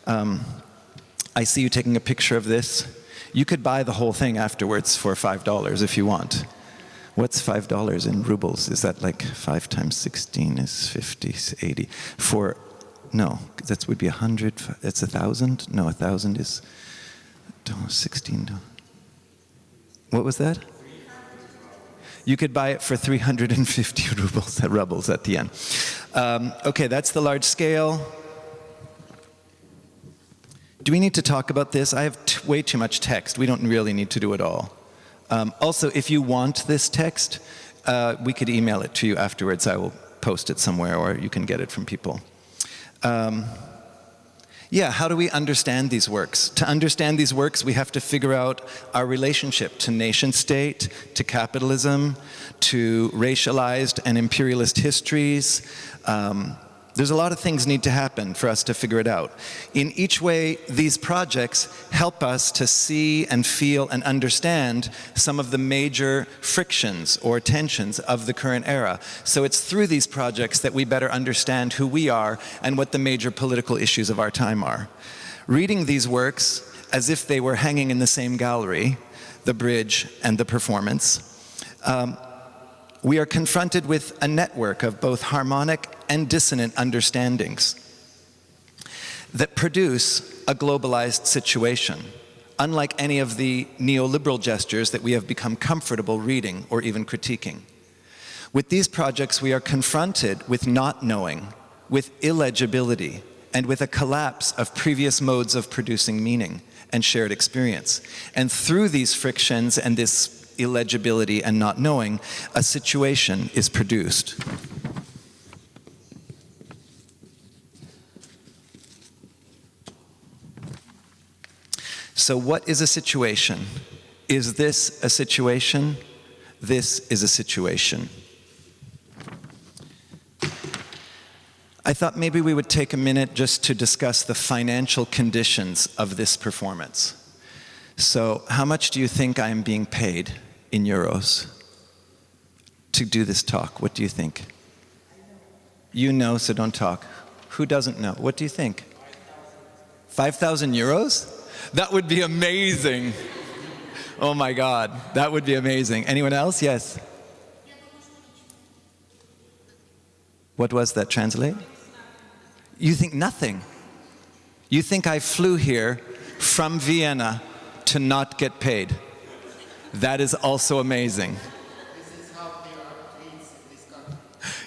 I see you taking a picture of this. You could buy the whole thing afterwards for $5 if you want. What's $5 in rubles? Is that like 5 times 16 is 50, 80? No, that would be 100, that's 1,000? No, 1,000 is 16. What was that? You could buy it for 350 rubles at the end. Okay, that's the large scale. Do we need to talk about this? I have way too much text. We don't really need to do it all. Also, if you want this text, we could email it to you afterwards. I will post it somewhere, or you can get it from people. Yeah, how do we understand these works? To understand these works, we have to figure out our relationship to nation-state, to capitalism, to racialized and imperialist histories. There's a lot of things need to happen for us to figure it out. In each way, these projects help us to see and feel and understand some of the major frictions or tensions of the current era. So it's through these projects that we better understand who we are and what the major political issues of our time are. Reading these works as if they were hanging in the same gallery, the bridge and the performance, we are confronted with a network of both harmonic and dissonant understandings that produce a globalized situation, unlike any of the neoliberal gestures that we have become comfortable reading or even critiquing. With these projects, we are confronted with not knowing, with illegibility, and with a collapse of previous modes of producing meaning and shared experience. And through these frictions and this illegibility and not knowing, a situation is produced. So what is a situation? Is this a situation? This is a situation. I thought maybe we would take a minute just to discuss the financial conditions of this performance. So how much do you think I am being paid in euros to do this talk? What do you think? You know, so don't talk. Who doesn't know? What do you think? 5,000 euros? That would be amazing. Oh my God, that would be amazing. Anyone else? Yes. What was that? Translate? You think nothing. You think I flew here from Vienna to not get paid. That is also amazing. This is how there are tweets in this country.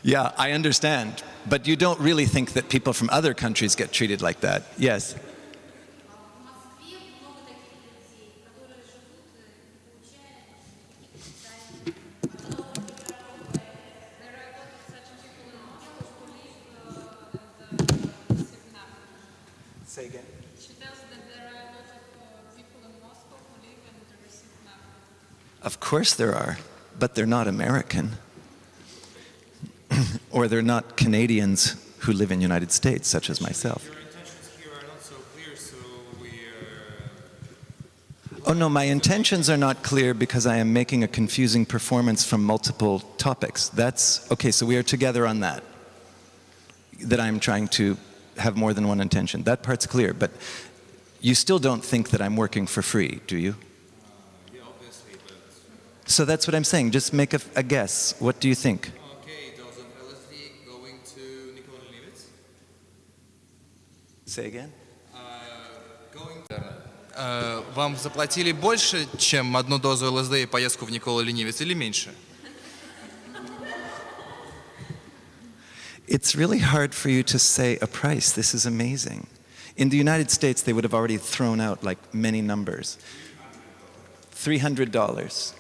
Yeah, I understand. But you don't really think that people from other countries get treated like that. Yes. Say again. She tells that there are a lot of people in Moscow who live and receive nothing. Of course there are, but they're not American. Or they're not Canadians who live in the United States, such as myself. Your intentions here are not so clear, so we Oh no, my intentions are not clear because I am making a confusing performance from multiple topics. That's, okay, so we are together on that. That I'm trying to have more than one intention. That part's clear, but you still don't think that I'm working for free, do you? yeah, obviously, but So that's what I'm saying. Just make a guess. What do you think? okay, doesn't LSD going to Nikola Lenivets? Say again? Вам заплатили больше, чем одну дозу ЛСД и поездку в Никола Ленивец, или меньше? It's really hard for you to say a price. This is amazing. In the United States, they would have already thrown out like many numbers. $300.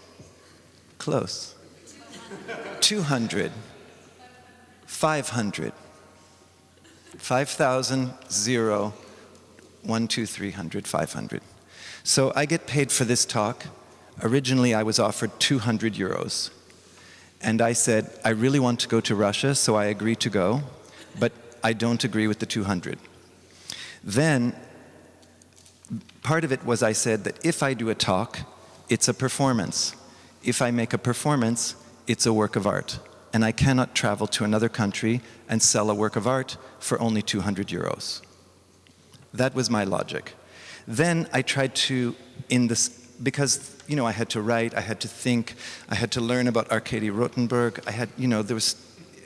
Close. 200. 500. 5,000, 0, 1, 2, 300, 500. So I get paid for this talk. Originally, I was offered 200 euros. And I said, I really want to go to Russia, so I agree to go, but I don't agree with the 200. Then, part of it was I said that if I do a talk, it's a performance. If I make a performance, it's a work of art. And I cannot travel to another country and sell a work of art for only 200 euros. That was my logic. Then I tried to, because, you know, I had to write, I had to think, I had to learn about Arkady Rotenberg, I had, you know, there was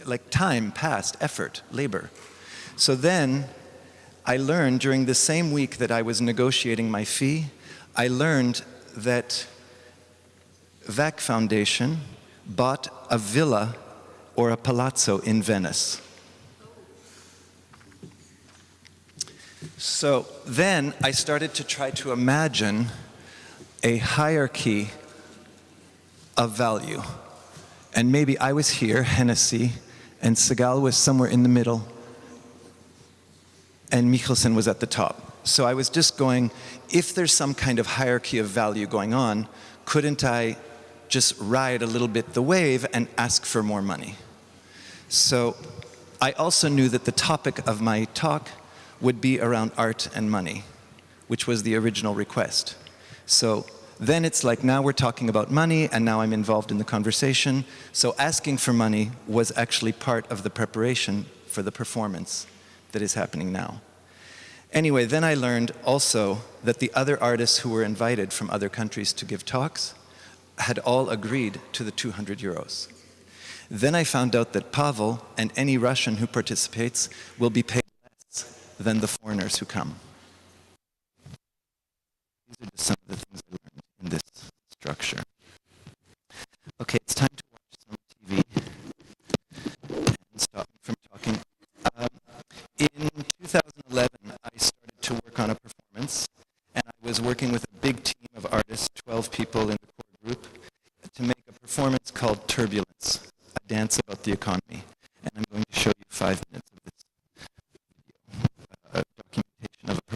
like time passed, effort, labor. So then I learned during the same week that I was negotiating my fee, I learned that VAC Foundation bought a villa or a palazzo in Venice. So then I started to try to imagine a hierarchy of value. And maybe I was here, Hennessy, and Sehgal was somewhere in the middle, and Michelson was at the top. So I was just going, if there's some kind of hierarchy of value going on, couldn't I just ride a little bit the wave and ask for more money? So I also knew that the topic of my talk would be around art and money, which was the original request. So then it's like, now we're talking about money, and now I'm involved in the conversation. So asking for money was actually part of the preparation for the performance that is happening now. Anyway, then I learned also that the other artists who were invited from other countries to give talks had all agreed to the 200 euros. Then I found out that Pavel and any Russian who participates will be paid less than the foreigners who come. These are just some of the things I learned in this structure. Okay, it's time to watch some TV. people in the core group to make a performance called Turbulence, a dance about the economy. And I'm going to show you 5 minutes of this video, documentation of a performance.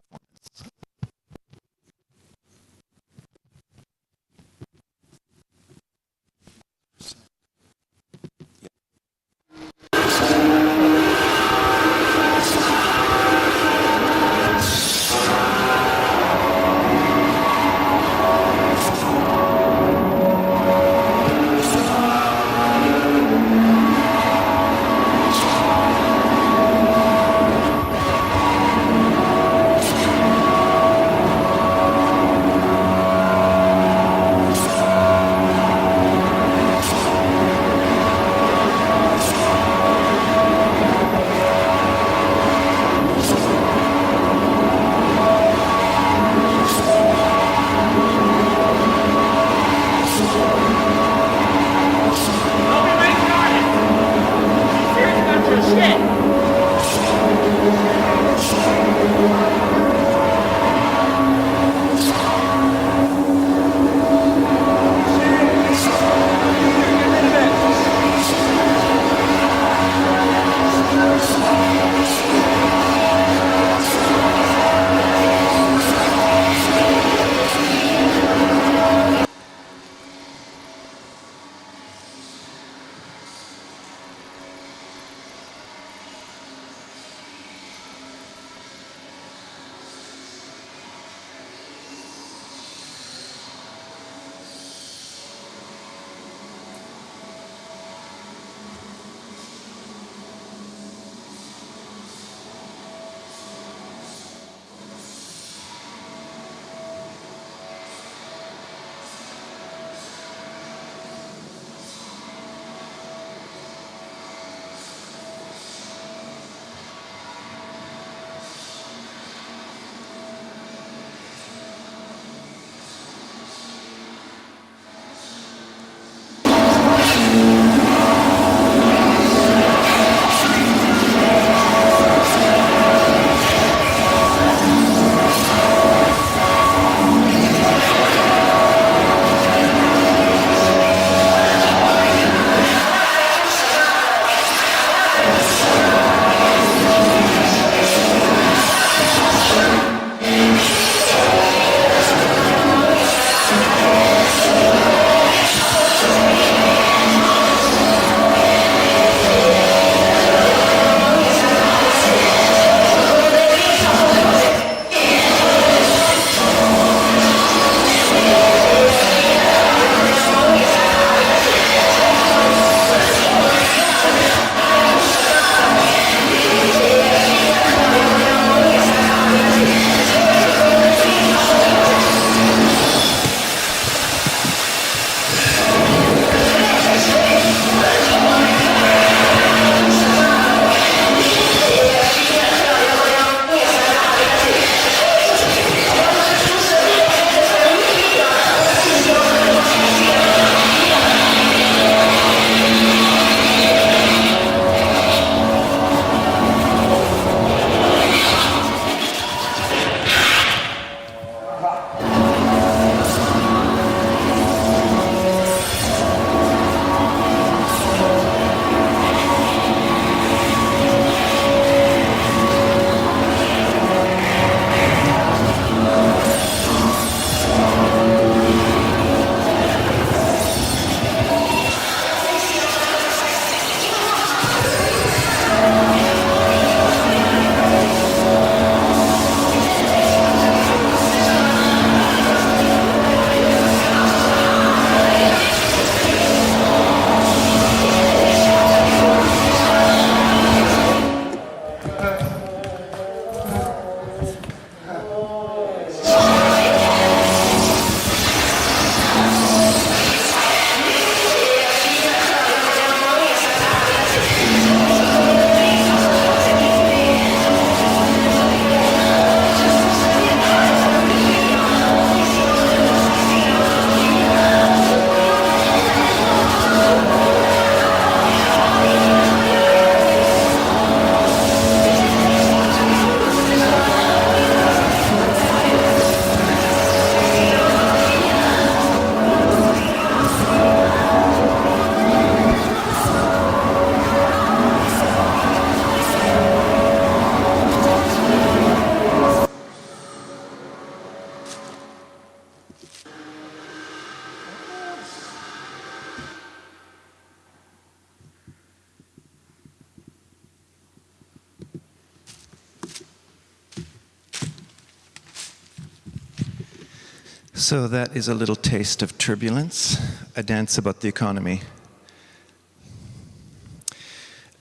So that is a little taste of Turbulence, a dance about the economy.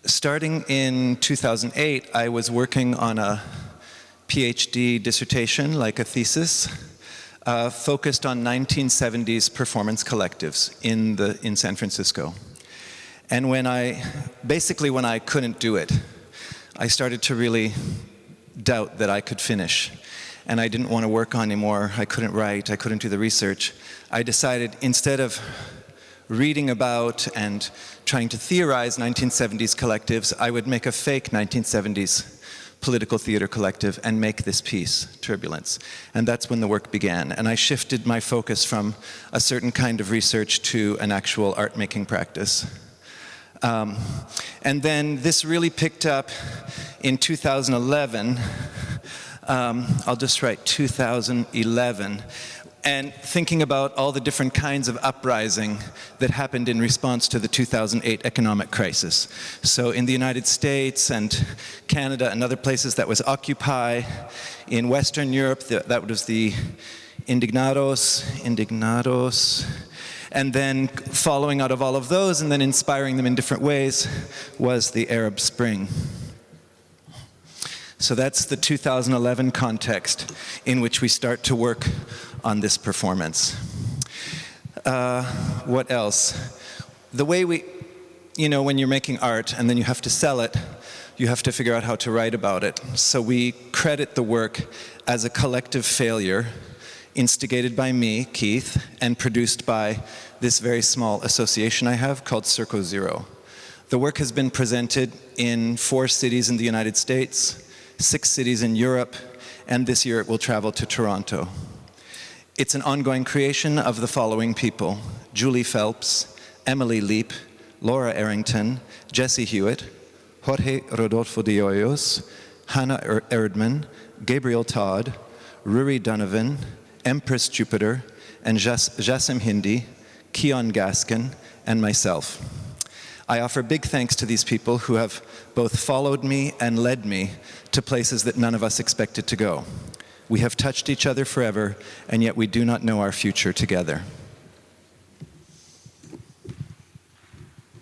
Starting in 2008, I was working on a PhD dissertation, like a thesis, focused on 1970s performance collectives in San Francisco. And when I couldn't do it, I started to really doubt that I could finish. And I didn't want to work on anymore. I couldn't write, I couldn't do the research. I decided, instead of reading about and trying to theorize 1970s collectives, I would make a fake 1970s political theater collective and make this piece, Turbulence. And that's when the work began. And I shifted my focus from a certain kind of research to an actual art-making practice. And then this really picked up in 2011. I'll just write 2011. And thinking about all the different kinds of uprising that happened in response to the 2008 economic crisis. So in the United States and Canada and other places, that was Occupy. In Western Europe, that was the Indignados. And then following out of all of those and then inspiring them in different ways was the Arab Spring. So that's the 2011 context in which we start to work on this performance. What else? The way when you're making art and then you have to sell it, you have to figure out how to write about it. So we credit the work as a collective failure, instigated by me, Keith, and produced by this very small association I have called Circo Zero. The work has been presented in 4 cities in the United States, 6 cities in Europe, and this year it will travel to Toronto. It's an ongoing creation of the following people: Julie Phelps, Emily Leap, Laura Arrington, Jesse Hewitt, Jorge Rodolfo de Hoyos, Hannah Erdman, Gabriel Todd, Ruri Donovan, Empress Jupiter, and Jassim Hindi, Keon Gaskin, and myself. I offer big thanks to these people who have both followed me and led me to places that none of us expected to go. We have touched each other forever, and yet we do not know our future together.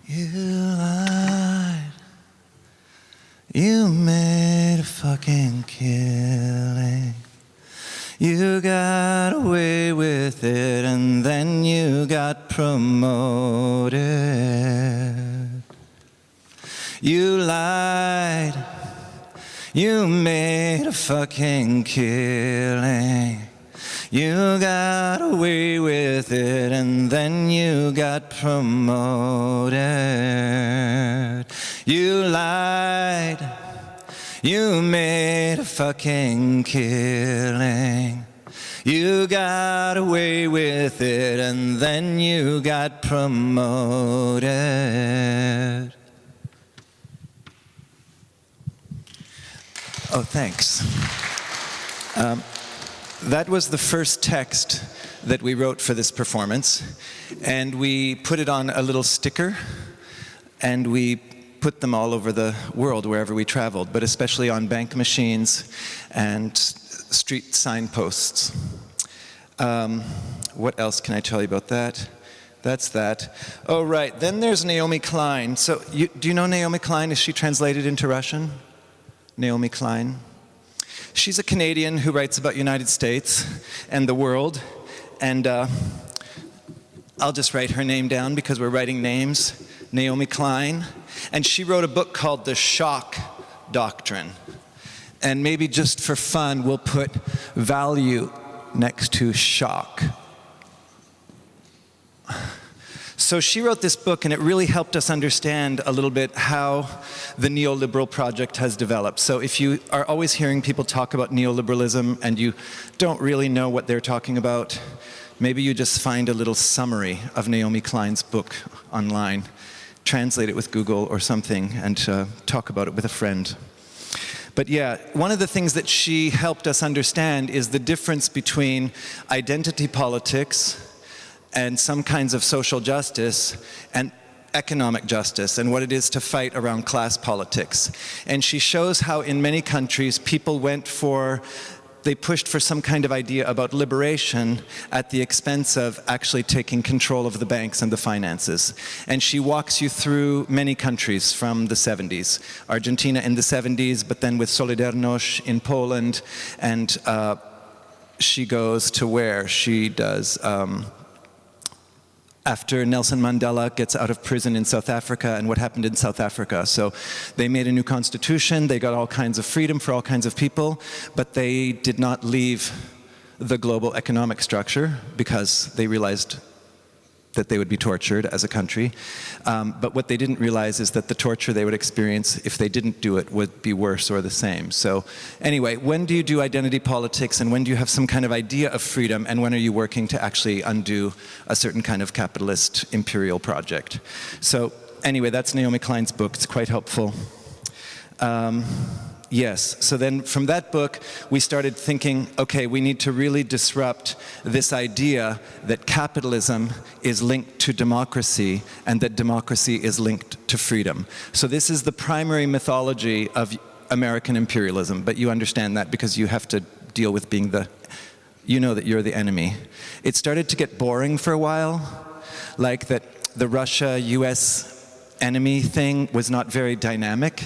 You lied. You made a fucking killing. You got away with it, and then you got promoted. You lied. You made a fucking killing. You got away with it, and then you got promoted. You lied. You made a fucking killing. You got away with it, and then you got promoted. Oh, thanks. That was the first text that we wrote for this performance, and we put it on a little sticker, and we put them all over the world wherever we traveled, but especially on bank machines and street signposts. What else can I tell you about that? That's that. Oh, right. Then there's Naomi Klein. So do you know Naomi Klein? Is she translated into Russian? Naomi Klein. She's a Canadian who writes about United States and the world, and I'll just write her name down because we're writing names. Naomi Klein. And she wrote a book called The Shock Doctrine. And maybe just for fun, we'll put value next to shock. So she wrote this book, and it really helped us understand a little bit how the neoliberal project has developed. So if you are always hearing people talk about neoliberalism and you don't really know what they're talking about, maybe you just find a little summary of Naomi Klein's book online, translate it with Google or something, and talk about it with a friend. But yeah, one of the things that she helped us understand is the difference between identity politics and some kinds of social justice and economic justice, and what it is to fight around class politics. And she shows how in many countries people went for they pushed for some kind of idea about liberation at the expense of actually taking control of the banks and the finances. And she walks you through many countries from the 70s. Argentina in the 70s, but then with Solidarność in Poland, and she goes to where? She does, after Nelson Mandela gets out of prison in South Africa, and what happened in South Africa. So they made a new constitution, they got all kinds of freedom for all kinds of people, but they did not leave the global economic structure because they realized that they would be tortured as a country. But what they didn't realize is that the torture they would experience if they didn't do it would be worse or the same. So anyway, when do you do identity politics, and when do you have some kind of idea of freedom, and when are you working to actually undo a certain kind of capitalist imperial project? So anyway, that's Naomi Klein's book. It's quite helpful. Yes, so then from that book, we started thinking, okay, we need to really disrupt this idea that capitalism is linked to democracy and that democracy is linked to freedom. So this is the primary mythology of American imperialism, but you understand that because you have to deal with being you know that you're the enemy. It started to get boring for a while, like that the Russia-US enemy thing was not very dynamic.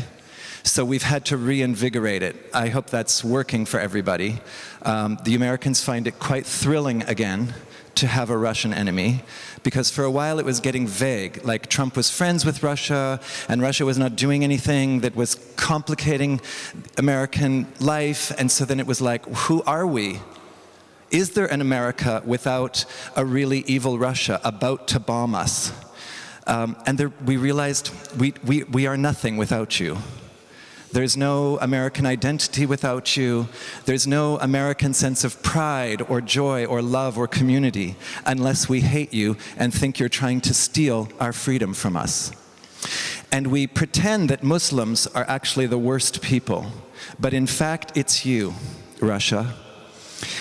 So we've had to reinvigorate it. I hope that's working for everybody. The Americans find it quite thrilling again to have a Russian enemy, because for a while it was getting vague, like Trump was friends with Russia, and Russia was not doing anything that was complicating American life, and so then it was like, who are we? Is there an America without a really evil Russia about to bomb us? We realized we are nothing without you. There's no American identity without you. There's no American sense of pride or joy or love or community unless we hate you and think you're trying to steal our freedom from us. And we pretend that Muslims are actually the worst people, but in fact it's you, Russia.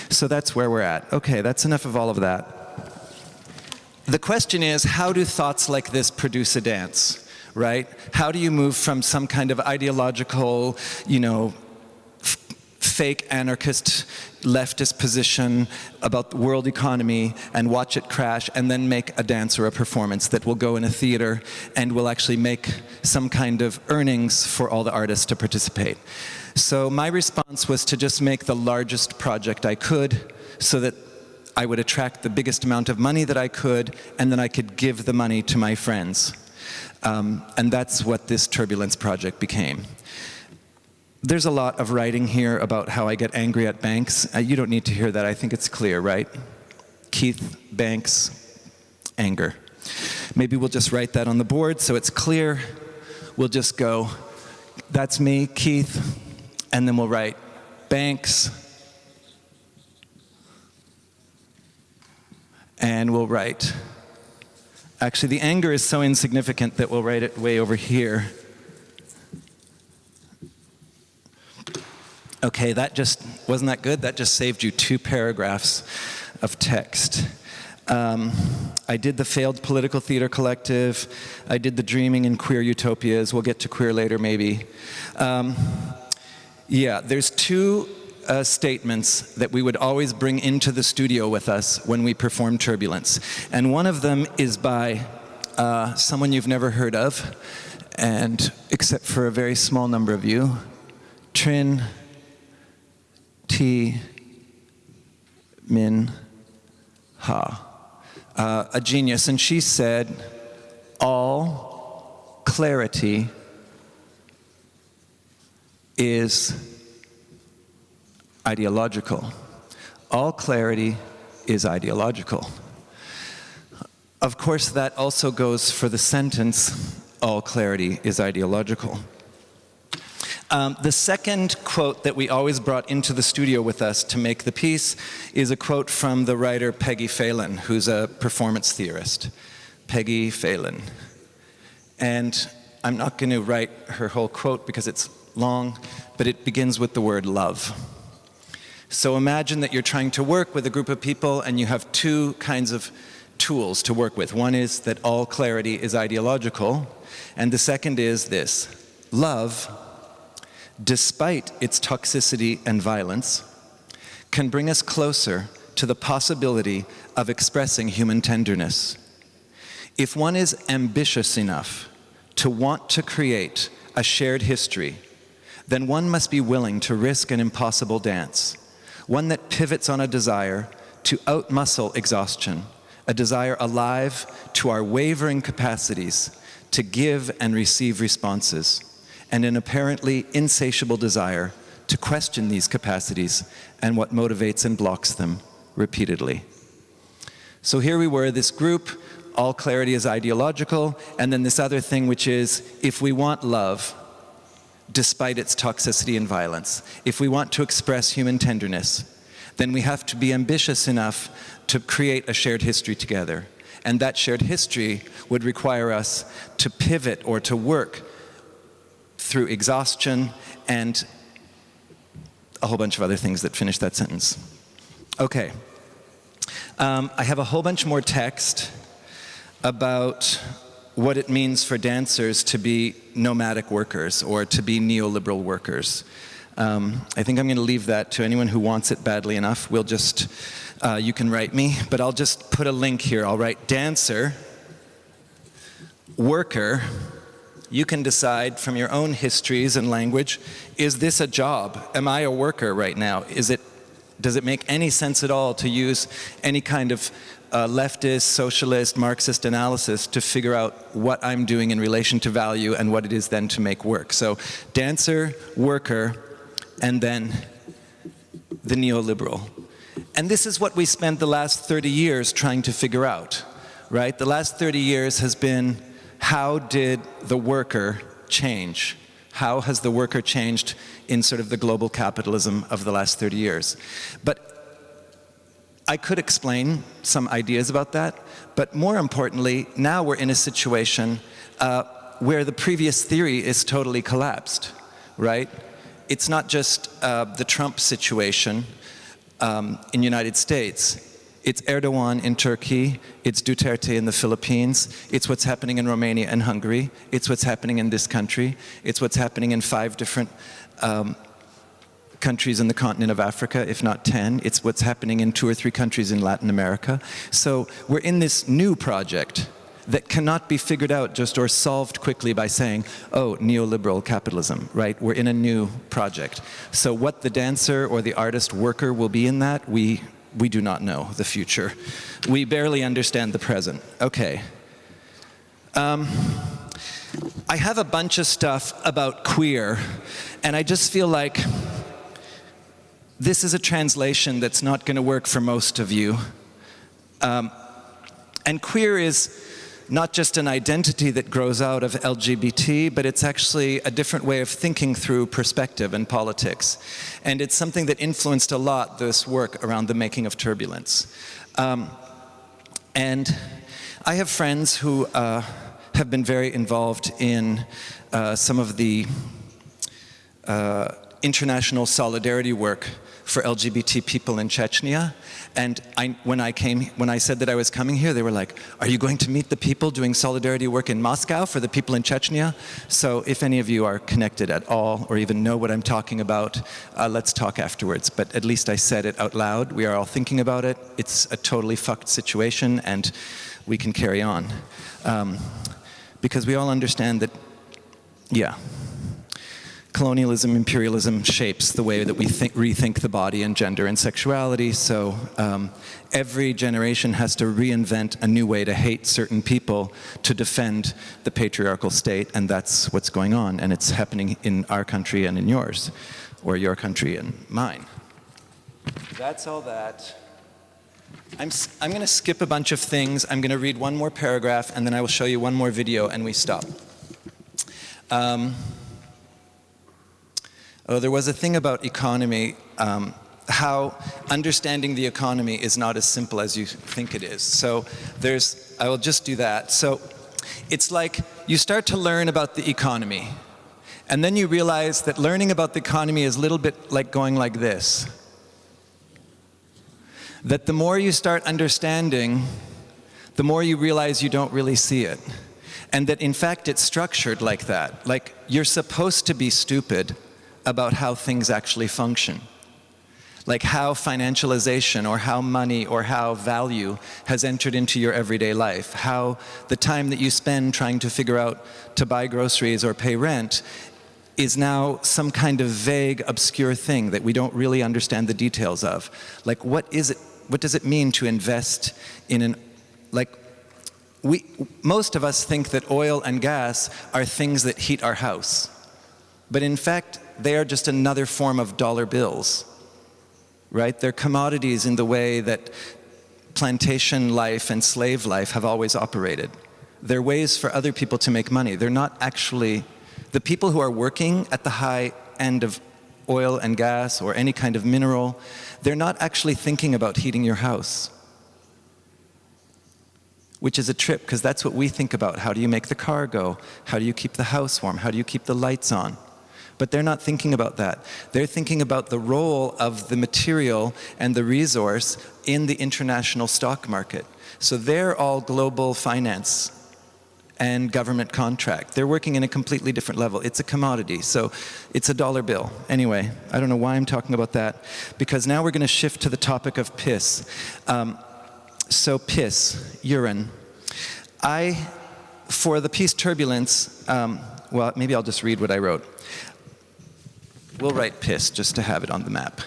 So that's where we're at. Okay, that's enough of all of that. The question is, how do thoughts like this produce a dance? Right? How do you move from some kind of ideological, fake anarchist leftist position about the world economy and watch it crash and then make a dance or a performance that will go in a theater and will actually make some kind of earnings for all the artists to participate? So my response was to just make the largest project I could so that I would attract the biggest amount of money that I could, and then I could give the money to my friends. And that's what this Turbulence project became. There's a lot of writing here about how I get angry at banks. You don't need to hear that. I think it's clear, right? Keith, banks, anger. Maybe we'll just write that on the board so it's clear. We'll just go, that's me, Keith, and then we'll write banks, and we'll write. Actually, the anger is so insignificant that we'll write it way over here. Okay, wasn't that good? That just saved you 2 paragraphs of text. I did the failed political theater collective. I did the dreaming in queer utopias. We'll get to queer later, maybe. Yeah, there's 2 statements that we would always bring into the studio with us when we perform Turbulence. And one of them is by someone you've never heard of, and except for a very small number of you, Trin T. Min Ha, a genius. And she said, all clarity is ideological. All clarity is ideological. Of course, that also goes for the sentence, all clarity is ideological. The second quote that we always brought into the studio with us to make the piece is a quote from the writer Peggy Phelan, who's a performance theorist. Peggy Phelan. And I'm not going to write her whole quote because it's long, but it begins with the word love. So imagine that you're trying to work with a group of people and you have 2 kinds of tools to work with. One is that all clarity is ideological, and the second is this: love, despite its toxicity and violence, can bring us closer to the possibility of expressing human tenderness. If one is ambitious enough to want to create a shared history, then one must be willing to risk an impossible dance, one that pivots on a desire to outmuscle exhaustion, a desire alive to our wavering capacities to give and receive responses, and an apparently insatiable desire to question these capacities and what motivates and blocks them repeatedly. So here we were, this group, all clarity is ideological, and then this other thing, which is, if we want love, despite its toxicity and violence, if we want to express human tenderness, then we have to be ambitious enough to create a shared history together. And that shared history would require us to pivot or to work through exhaustion and a whole bunch of other things that finish that sentence. Okay. I have a whole bunch more text about what it means for dancers to be nomadic workers or to be neoliberal workers. I think I'm going to leave that to anyone who wants it badly enough. We'll just, you can write me, but I'll just put a link here. I'll write dancer, worker. You can decide from your own histories and language, is this a job? Am I a worker right now? Does it make any sense at all to use any kind of leftist, socialist, Marxist analysis to figure out what I'm doing in relation to value and what it is then to make work? So dancer, worker, and then the neoliberal. And this is what we spent the last 30 years trying to figure out, right? The last 30 years has been, how did the worker change? How has the worker changed in sort of the global capitalism of the last 30 years? But I could explain some ideas about that, but more importantly, now we're in a situation where the previous theory is totally collapsed, right? It's not just the Trump situation in the United States. It's Erdogan in Turkey, it's Duterte in the Philippines, it's what's happening in Romania and Hungary, it's what's happening in this country, it's what's happening in 5 different countries in the continent of Africa, if not 10. It's what's happening in 2 or 3 countries in Latin America. So we're in this new project that cannot be figured out just or solved quickly by saying, oh, neoliberal capitalism, right? We're in a new project. So what the dancer or the artist worker will be in that, we do not know the future. We barely understand the present. Okay. I have a bunch of stuff about queer, and I just feel like this is a translation that's not going to work for most of you. And queer is not just an identity that grows out of LGBT, but it's actually a different way of thinking through perspective and politics. And it's something that influenced a lot this work around the making of Turbulence. And I have friends who have been very involved in some of the international solidarity work for LGBT people in Chechnya. And when I said that I was coming here, they were like, are you going to meet the people doing solidarity work in Moscow for the people in Chechnya? So if any of you are connected at all or even know what I'm talking about, let's talk afterwards. But at least I said it out loud. We are all thinking about it. It's a totally fucked situation, and we can carry on. Because we all understand that, yeah, colonialism, imperialism shapes the way that we rethink the body and gender and sexuality. So every generation has to reinvent a new way to hate certain people to defend the patriarchal state, and that's what's going on. And it's happening in our country and in yours, or your country and mine. That's all that. I'm going to skip a bunch of things. I'm going to read one more paragraph, and then I will show you one more video, and we stop. Oh, there was a thing about economy, how understanding the economy is not as simple as you think it is. So I will just do that. So it's like you start to learn about the economy, and then you realize that learning about the economy is a little bit like going like this. That the more you start understanding, the more you realize you don't really see it. And that in fact it's structured like that. Like you're supposed to be stupid about how things actually function. like how financialization or how money or how value has entered into your everyday life, how the time that you spend trying to figure out to buy groceries or pay rent is now some kind of vague, obscure thing that we don't really understand the details of. Like, what is it? What does it mean to invest in an, like, most of us think that oil and gas are things that heat our house. But in fact, they are just another form of dollar bills, right? They're commodities in the way that plantation life and slave life have always operated. They're ways for other people to make money. They're not actually, the people who are working at the high end of oil and gas or any kind of mineral, they're not actually thinking about heating your house. Which is a trip, because that's what we think about. How do you make the car go? How do you keep the house warm? How do you keep the lights on? But they're not thinking about that. They're thinking about the role of the material and the resource in the international stock market. So they're all global finance and government contract. They're working in a completely different level. It's a commodity, so it's a dollar bill. Anyway, I don't know why I'm talking about that, because now we're going to shift to the topic of piss. So piss, urine. For the piece Turbulence, well, maybe I'll just read what I wrote. We'll write piss just to have it on the map.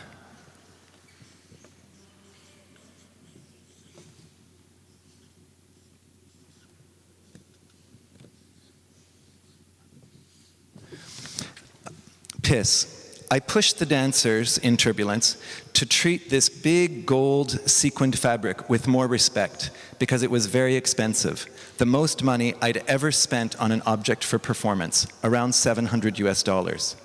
Piss. I pushed the dancers in Turbulence to treat this big gold sequined fabric with more respect because it was very expensive. The most money I'd ever spent on an object for performance, around $700 US.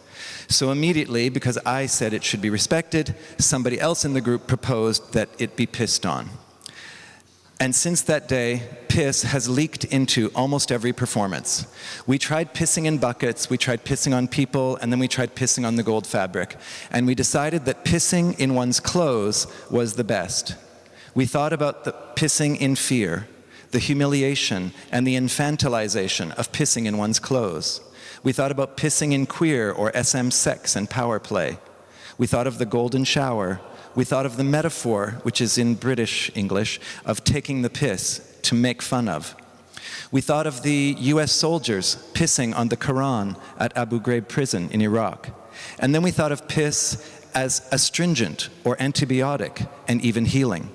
So immediately, because I said it should be respected, somebody else in the group proposed that it be pissed on. And since that day, piss has leaked into almost every performance. We tried pissing in buckets, we tried pissing on people, and then we tried pissing on the gold fabric. And we decided that pissing in one's clothes was the best. We thought about the pissing in fear, the humiliation and the infantilization of pissing in one's clothes. We thought about pissing in queer or SM sex and power play. We thought of the golden shower. We thought of the metaphor, which is in British English, of taking the piss, to make fun of. We thought of the US soldiers pissing on the Quran at Abu Ghraib prison in Iraq. And then we thought of piss as astringent or antibiotic and even healing.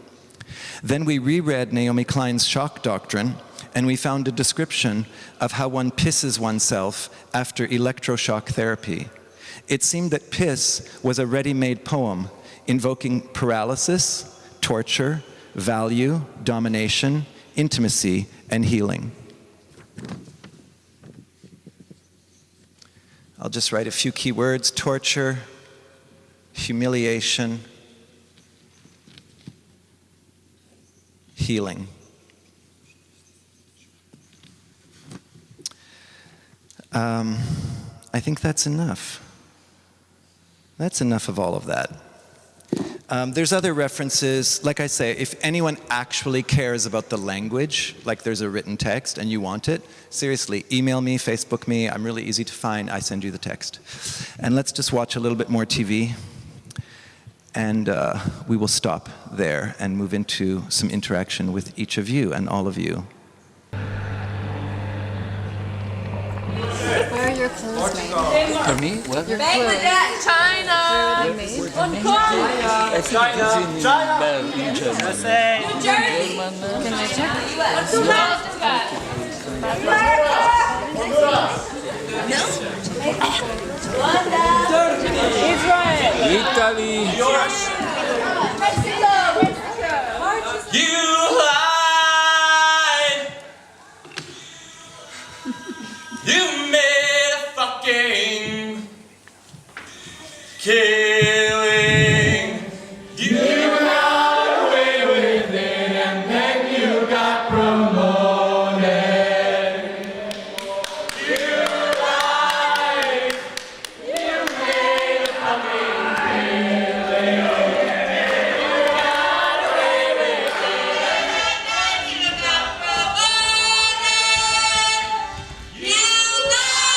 Then we reread Naomi Klein's shock doctrine, and we found a description of how one pisses oneself after electroshock therapy. It seemed that piss was a ready-made poem invoking paralysis, torture, value, domination, intimacy, and healing. I'll just write a few key words: torture, humiliation, healing. I think that's enough. That's enough of all of that. There's other references. Like I say, if anyone actually cares about the language, like there's a written text and you want it, seriously, email me, Facebook me. I'm really easy to find. I send you the text. And let's just watch a little bit more TV. And we will stop there and move into some interaction with each of you and all of you. Where are your clothes made? For me? What? Your clothes. China! Where are they made? In Germany. Can I check? Italy. You lied. You made a fucking killing. You got away with it, and then you got promoted. You lied. You made a fucking killing. You got away with it, and then you got promoted. You lied.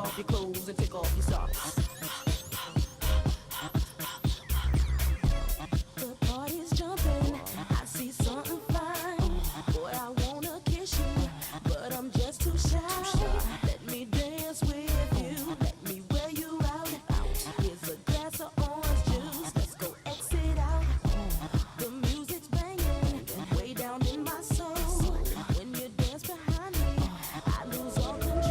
off your clothes and take off your socks. The party's jumping, I see something fine. Boy, I wanna kiss you, but I'm just too shy. Let me dance with you, let me wear you out. Here's a glass of orange juice, let's go exit out. The music's banging, way down in my soul. When you dance behind me, I lose all control.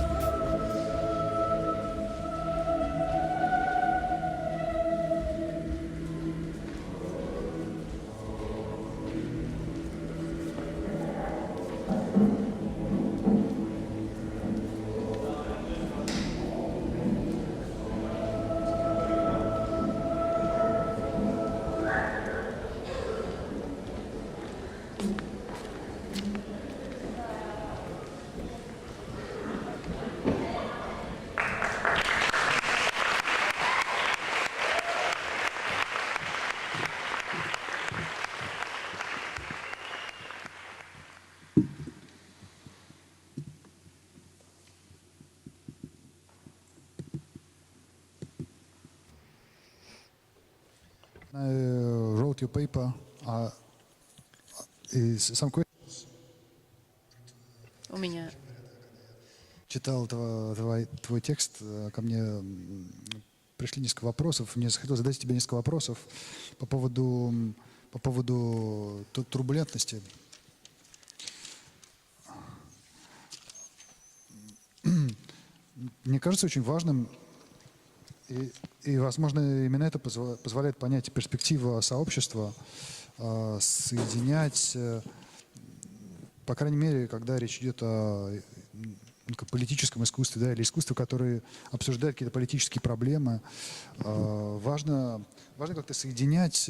I wrote your paper. Is some questions? У меня Читал твой текст, ко мне пришли несколько вопросов. Мне захотелось задать тебе несколько вопросов по поводу турбулентности. Мне кажется очень важным, и возможно, именно это позволяет понять перспективу сообщества, соединять, по крайней мере, когда речь идет о политическом искусстве, да, или искусстве, которое обсуждает какие-то политические проблемы. Важно как-то соединять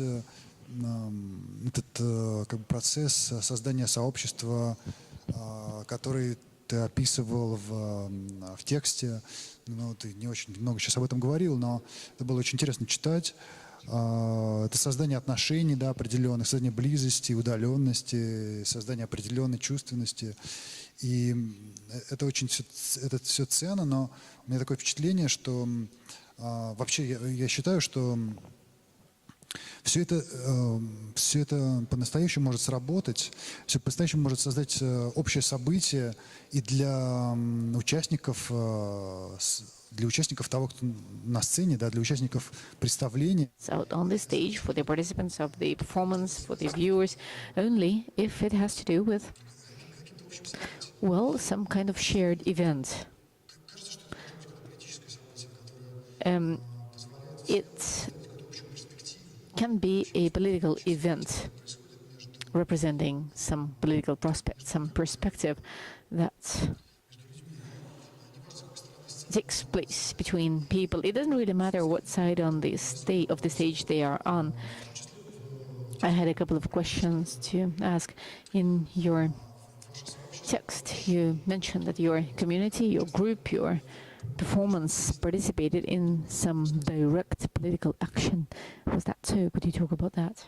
этот процесс создания сообщества, который ты описывал в тексте. Ну, ты не очень много сейчас об этом говорил, но это было очень интересно читать. Это создание отношений, да, определенных, создание близости, удаленности, создание определенной чувственности. И это все ценно, но у меня такое впечатление, что вообще я считаю, что все это по-настоящему может сработать, все по-настоящему может создать общее событие и для участников того, кто на сцене, да, для участников представления. out on the stage, for the participants of the performance, for the viewers, only if it has to do with, well, some kind of shared event. It can be a political event representing some political prospect, some perspective that takes place between people. It doesn't really matter what side on the stage they are on. I had a couple of questions to ask. In your text, you mentioned that your community, your group, your performance participated in some direct political action. Was that so? Could you talk about that?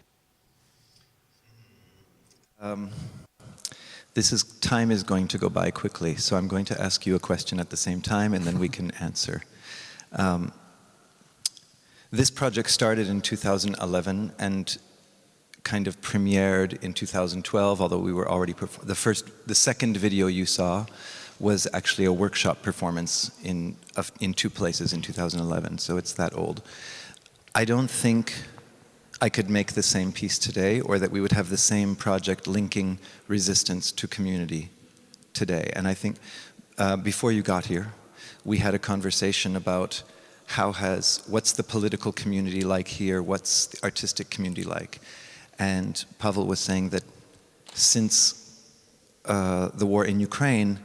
Time is going to go by quickly, so I'm going to ask you a question at the same time, and then we can answer. This project started in 2011 and kind of premiered in 2012, although we were already the second video you saw was actually a workshop performance in 2 places in 2011, so it's that old. I don't think I could make the same piece today, or that we would have the same project linking resistance to community today. And I think before you got here, we had a conversation about what's the political community like here, what's the artistic community like. And Pavel was saying that since the war in Ukraine,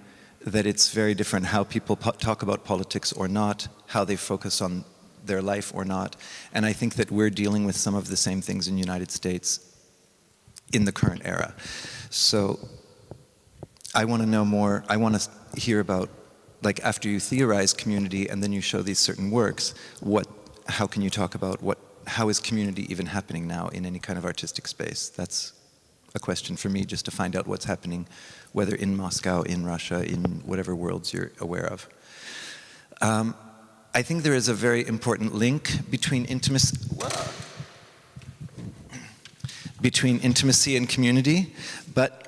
that it's very different how people talk about politics or not, how they focus on their life or not. And I think that we're dealing with some of the same things in the United States in the current era. So I want to know more, I want to hear about, like, after you theorize community and then you show these certain works, how can you talk about how is community even happening now in any kind of artistic space? That's a question for me, just to find out what's happening, whether in Moscow, in Russia, in whatever worlds you're aware of. I think there is a very important link between intimacy and community, but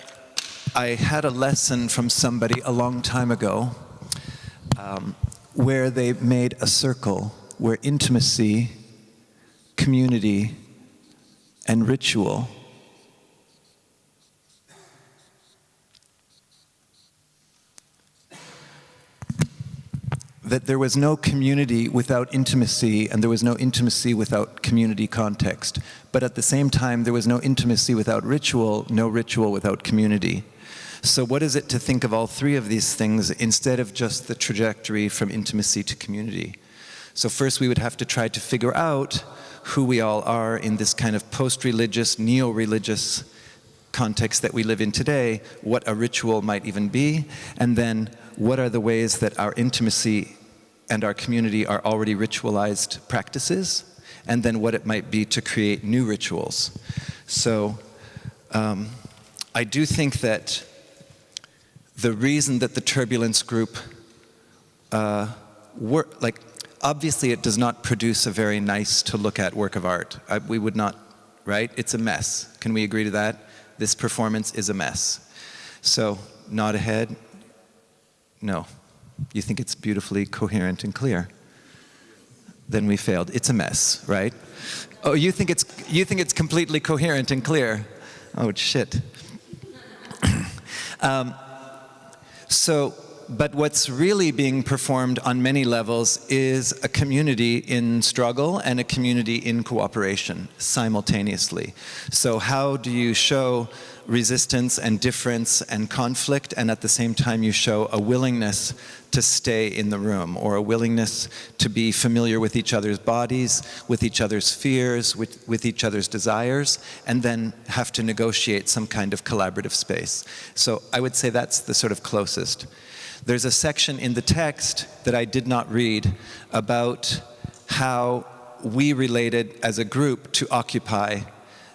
I had a lesson from somebody a long time ago where they made a circle where intimacy, community, and ritual that there was no community without intimacy, and there was no intimacy without community context. But at the same time, there was no intimacy without ritual, no ritual without community. So what is it to think of all three of these things instead of just the trajectory from intimacy to community? So first we would have to try to figure out who we all are in this kind of post-religious, neo-religious context that we live in today, what a ritual might even be, and then what are the ways that our intimacy and our community are already ritualized practices, and then what it might be to create new rituals. So I do think that the reason that the Turbulence group obviously it does not produce a very nice to look at work of art. We would not, right? It's a mess. Can we agree to that? This performance is a mess. So, nod ahead. No. You think it's beautifully coherent and clear? Then we failed. It's a mess, right? Oh, you think it's completely coherent and clear? Oh, shit. But what's really being performed on many levels is a community in struggle and a community in cooperation simultaneously. So how do you show resistance and difference and conflict, and at the same time you show a willingness to stay in the room, or a willingness to be familiar with each other's bodies, with each other's fears, with each other's desires, and then have to negotiate some kind of collaborative space. So I would say that's the sort of closest. There's a section in the text that I did not read about how we related as a group to Occupy,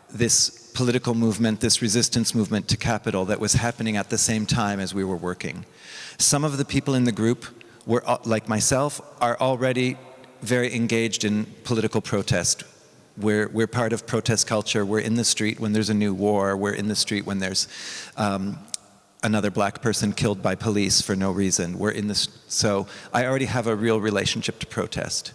this political movement, this resistance movement to capital that was happening at the same time as we were working. Some of the people in the group were, like myself, are already very engaged in political protest. We're part of protest culture. We're in the street when there's a new war. We're in the street when there's another black person killed by police for no reason. So I already have a real relationship to protest.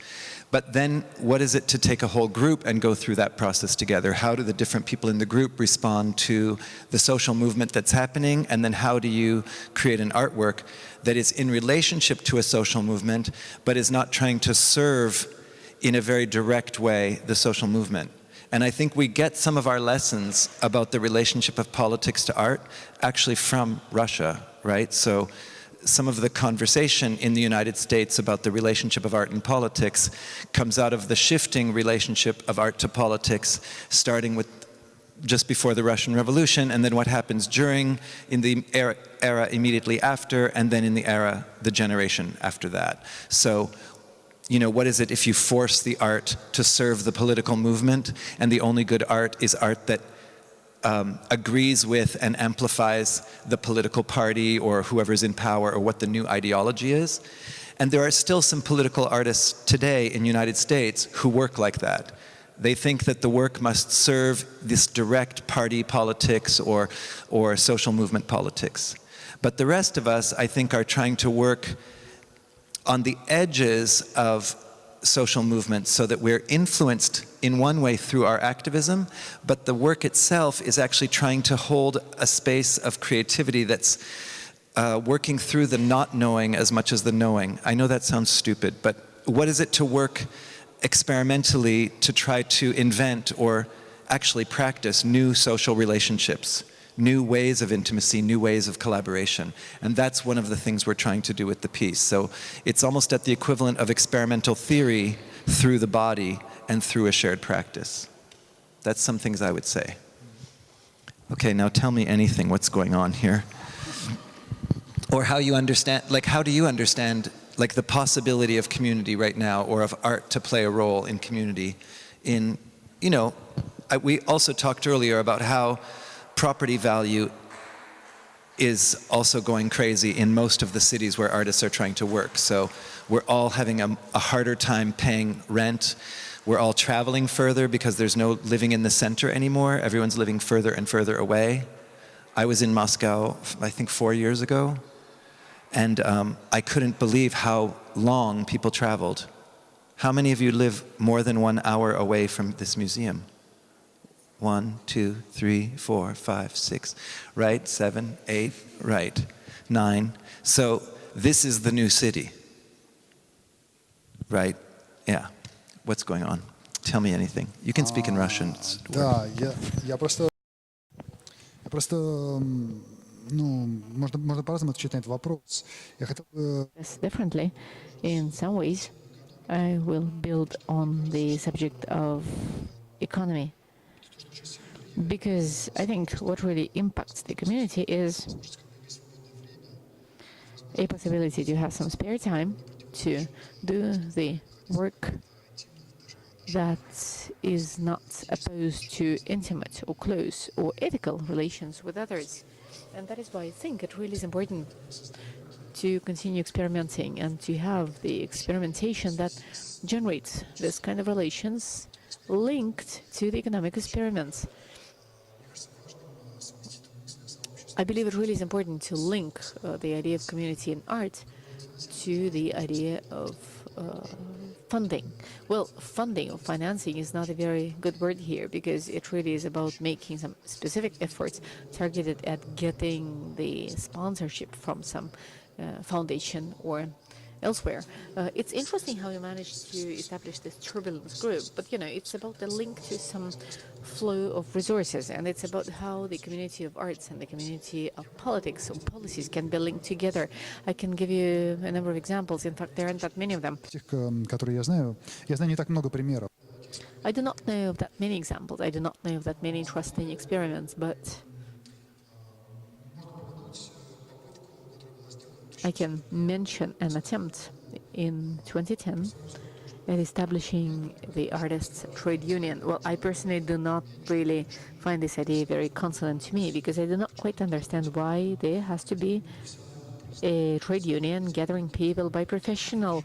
But then what is it to take a whole group and go through that process together? How do the different people in the group respond to the social movement that's happening? And then how do you create an artwork that is in relationship to a social movement, but is not trying to serve in a very direct way the social movement? And I think we get some of our lessons about the relationship of politics to art actually from Russia, right? So some of the conversation in the United States about the relationship of art and politics comes out of the shifting relationship of art to politics, starting with just before the Russian Revolution, and then what happens during, in the era immediately after, and then in the generation after that. So, you know, what is it if you force the art to serve the political movement, and the only good art is art that agrees with and amplifies the political party or whoever's in power or what the new ideology is? And there are still some political artists today in the United States who work like that. They think that the work must serve this direct party politics or social movement politics. But the rest of us, I think, are trying to work on the edges of social movements so that we're influenced in one way through our activism, but the work itself is actually trying to hold a space of creativity that's working through the not knowing as much as the knowing. I know that sounds stupid, but what is it to work experimentally to try to invent or actually practice new social relationships, new ways of intimacy, new ways of collaboration? And that's one of the things we're trying to do with the piece. So it's almost at the equivalent of experimental theory through the body and through a shared practice. That's some things I would say. Okay, now tell me anything, what's going on here? Or how you understand, like how do you understand like the possibility of community right now, or of art to play a role in community? In, you know, we also talked earlier about how property value is also going crazy in most of the cities where artists are trying to work. So We're all having a harder time paying rent. We're all traveling further because there's no living in the center anymore. Everyone's living further and further away. I was in Moscow, I think 4 years ago, and I couldn't believe how long people traveled. How many of you live more than 1 hour away from this museum? 1, 2, 3, 4, 5, 6, right? 7, 8, right? 9. So this is the new city, right? Yeah. What's going on? Tell me anything. You can speak in Russian. Да, я просто, можно по-разному отвечать на этот вопрос. Я хотел бы... Yes, differently. In some ways, I will build on the subject of economy. Because I think what really impacts the community is a possibility to have some spare time to do the work that is not opposed to intimate or close or ethical relations with others. And that is why I think it really is important to continue experimenting and to have the experimentation that generates this kind of relations linked to the economic experiments. I believe it really is important to link the idea of community and art to the idea of funding. Well, funding or financing is not a very good word here because it really is about making some specific efforts targeted at getting the sponsorship from some foundation or elsewhere. It's interesting how you managed to establish this Turbulence group, but it's about the link to some flow of resources, and it's about how the community of arts and the community of politics or policies can be linked together. I can give you a number of examples. In fact, there aren't that many of them. Которые я знаю не так много примеров. I do not know of that many examples. I do not know of that many interesting experiments, but I can mention an attempt in 2010 at establishing the artists' trade union. Well, I personally do not really find this idea very consonant to me because I do not quite understand why there has to be a trade union gathering people by professional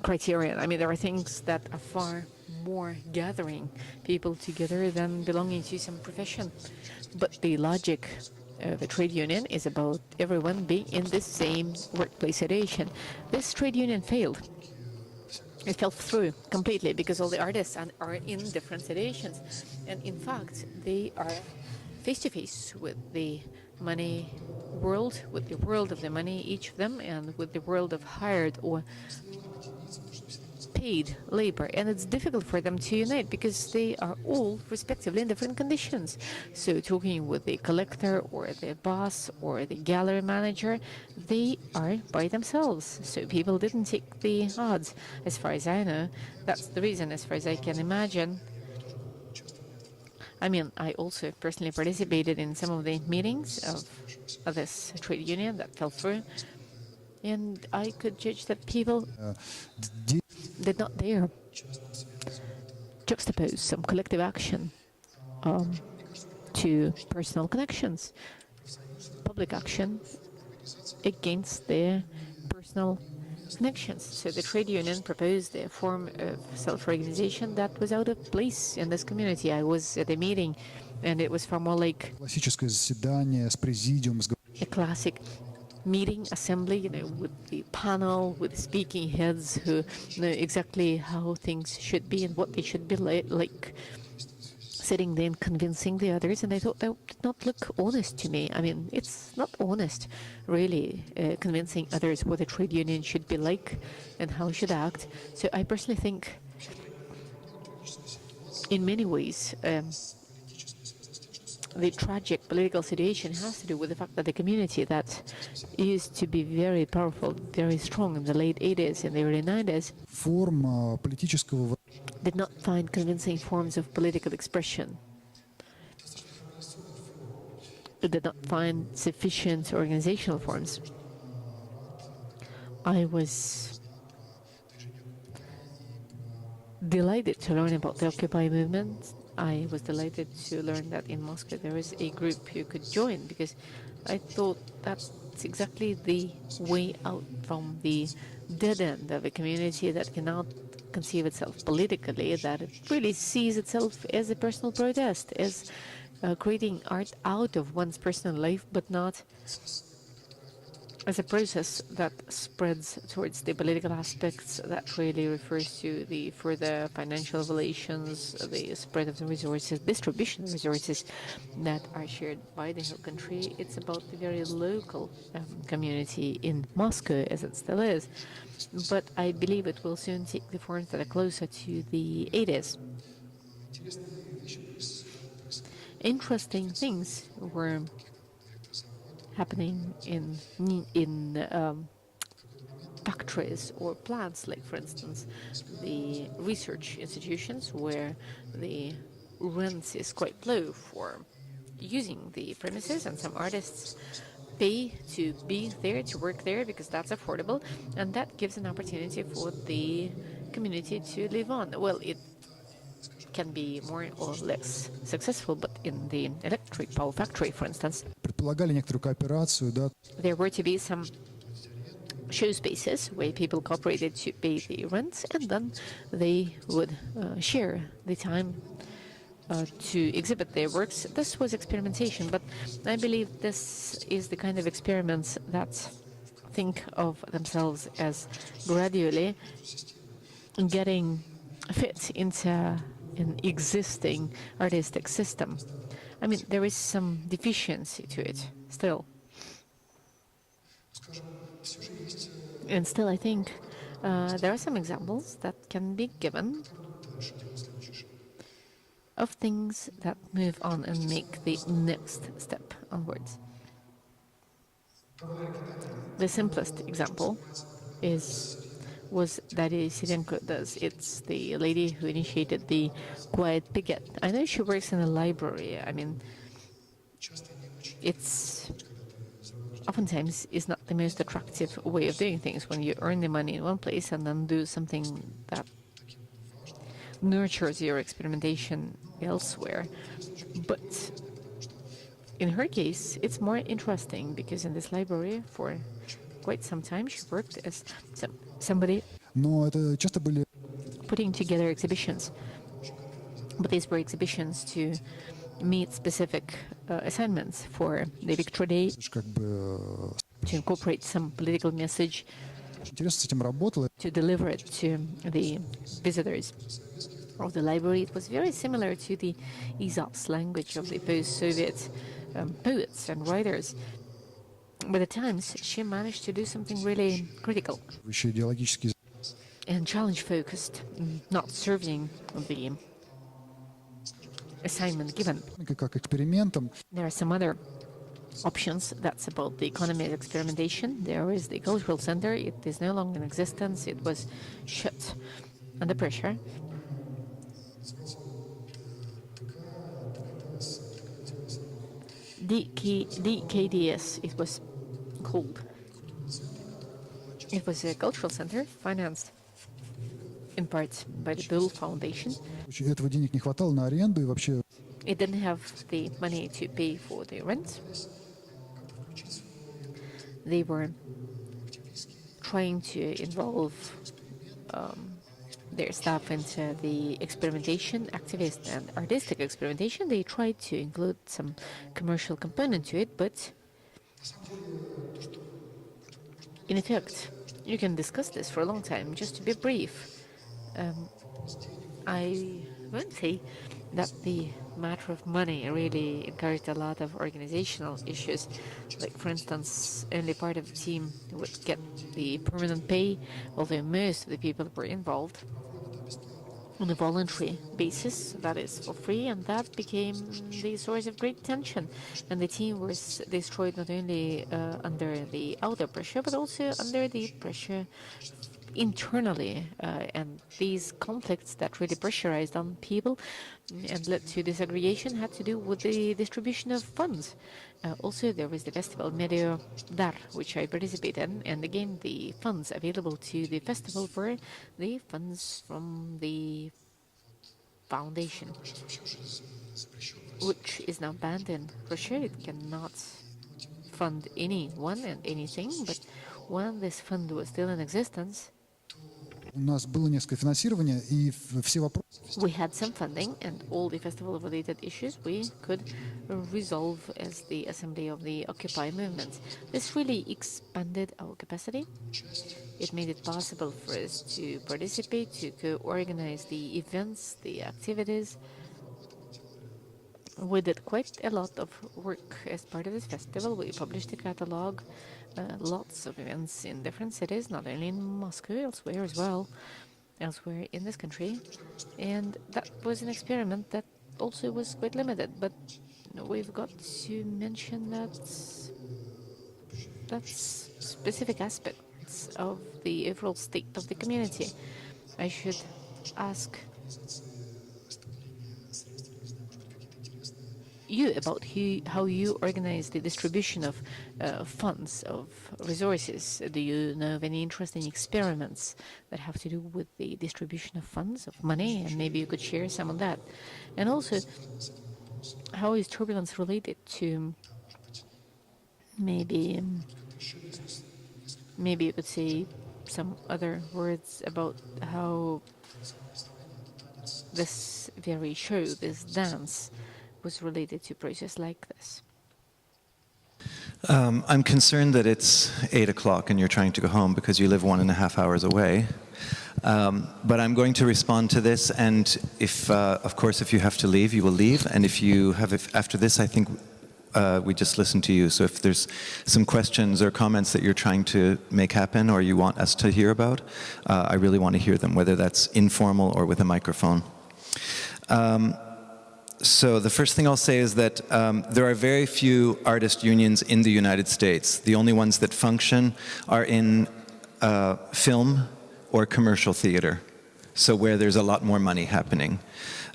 criterion. I mean, there are things that are far more gathering people together than belonging to some profession. But the logic the trade union is about everyone being in the same workplace situation. This trade union failed. It fell through completely because all the artists are in different situations. And in fact, they are face-to-face with the money world, with the world of the money, each of them, and with the world of hired or paid labor, and it's difficult for them to unite because they are all respectively in different conditions. So talking with the collector or the boss or the gallery manager, they are by themselves. So people didn't take the odds. As far as I know, that's the reason, as far as I can imagine. I mean, I also personally participated in some of the meetings of this trade union that fell through, and I could judge that people did not dare juxtapose some collective action to personal connections, public action against their personal connections. So the trade union proposed a form of self-organization that was out of place in this community. I was at a meeting, and it was far more like a classic meeting, assembly, with the panel, with the speaking heads who know exactly how things should be and what they should be like, sitting there and convincing the others. And I thought that did not look honest to me. I mean, it's not honest, really, convincing others what a trade union should be like and how it should act. So I personally think, in many ways, the tragic political situation has to do with the fact that the community that used to be very powerful, very strong in the late 80s and the early 90s did not find convincing forms of political expression. It did not find sufficient organizational forms. I was delighted to learn about the Occupy movement. I was delighted to learn that in Moscow there is a group you could join, because I thought that it's exactly the way out from the dead end of a community that cannot conceive itself politically, that it really sees itself as a personal protest, as creating art out of one's personal life, but not as a process that spreads towards the political aspects, that really refers to the further financial relations, the spread of the resources, distribution of resources that are shared by the whole country. It's about the very local community in Moscow, as it still is. But I believe it will soon take the forms that are closer to the 80s. Interesting things were happening in factories or plants, like, for instance, the research institutions where the rent is quite low for using the premises, and some artists pay to be there, to work there, because that's affordable, and that gives an opportunity for the community to live on. Well, it can be more or less successful, but in the electric power factory, for instance, Предполагали некоторую кооперацию, да, there were to be some show spaces where people cooperated to pay the rents, and then they would share the time to exhibit their works. This was experimentation, but I believe this is the kind of experiments that think of themselves as gradually getting fit into an existing artistic system. I mean, there is some deficiency to it still. And still, I think there are some examples that can be given of things that move on and make the next step onwards. The simplest example was Daria Sirenko. It's the lady who initiated the quiet picket. I know she works in a library. I mean, it's oftentimes is not the most attractive way of doing things when you earn the money in one place and then do something that nurtures your experimentation elsewhere. But in her case, it's more interesting because in this library for quite some time she worked as somebody но это часто были putting together exhibitions. But these were exhibitions to meet specific assignments for the Victory Day, как бы to incorporate some political message, интересно с этим работало. to deliver it to the visitors of the library. It was very similar to the Aesop's language of the post-Soviet poets and writers. But at times, she managed to do something really critical Еще идеологические and challenge-focused, not serving the assignment given. как экспериментом. There are some other options. That's about the economy of experimentation. There is the cultural center. It is no longer in existence. It was shut under pressure. DKDS, it was called. It was a cultural center financed in part by the Bill Foundation. Этого денег не хватало на аренду и вообще. It didn't have the money to pay for the rent. They were trying to involve their staff into the experimentation, activist and artistic experimentation. They tried to include some commercial component to it, but in effect, you can discuss this for a long time. Just to be brief, I won't say that the matter of money really encouraged a lot of organizational issues. Like, for instance, only part of the team would get the permanent pay, although most of the people were involved on a voluntary basis, that is for free, and that became the source of great tension. And the team was destroyed not only under the outer pressure, but also under the pressure internally, and these conflicts that really pressurized on people and led to disaggregation had to do with the distribution of funds. Also, there was the festival MediaUdar, which I participated in, and again, the funds available to the festival were the funds from the foundation, which is now banned in Russia. It cannot fund anyone and anything, but when this fund was still in existence, У нас было несколько финансирования, и все вопросы... we had some funding, and all the festival-related issues we could resolve as the assembly of the Occupy movement. This really expanded our capacity. It made it possible for us to participate, to co-organize the events, the activities. We did quite a lot of work as part of this festival. We published a catalog, lots of events in different cities, not only in Moscow, elsewhere as well, elsewhere in this country. And that was an experiment that also was quite limited, but we've got to mention that's specific aspects of the overall state of the community. I should ask you about how you organize the distribution of funds, of resources. Do you know of any interesting experiments that have to do with the distribution of funds, of money? And maybe you could share some of that. And also, how is Turbulence related to maybe you could say some other words about how this very show, this dance, was related to a process like this? I'm concerned that it's 8 o'clock and you're trying to go home because you live 1.5 hours away. But I'm going to respond to this, and if, of course, if you have to leave, you will leave. And if you have, after this, I think we just listen to you. So if there's some questions or comments that you're trying to make happen or you want us to hear about, I really want to hear them, whether that's informal or with a microphone. So the first thing I'll say is that there are very few artist unions in the United States. The only ones that function are in film or commercial theater, so where there's a lot more money happening.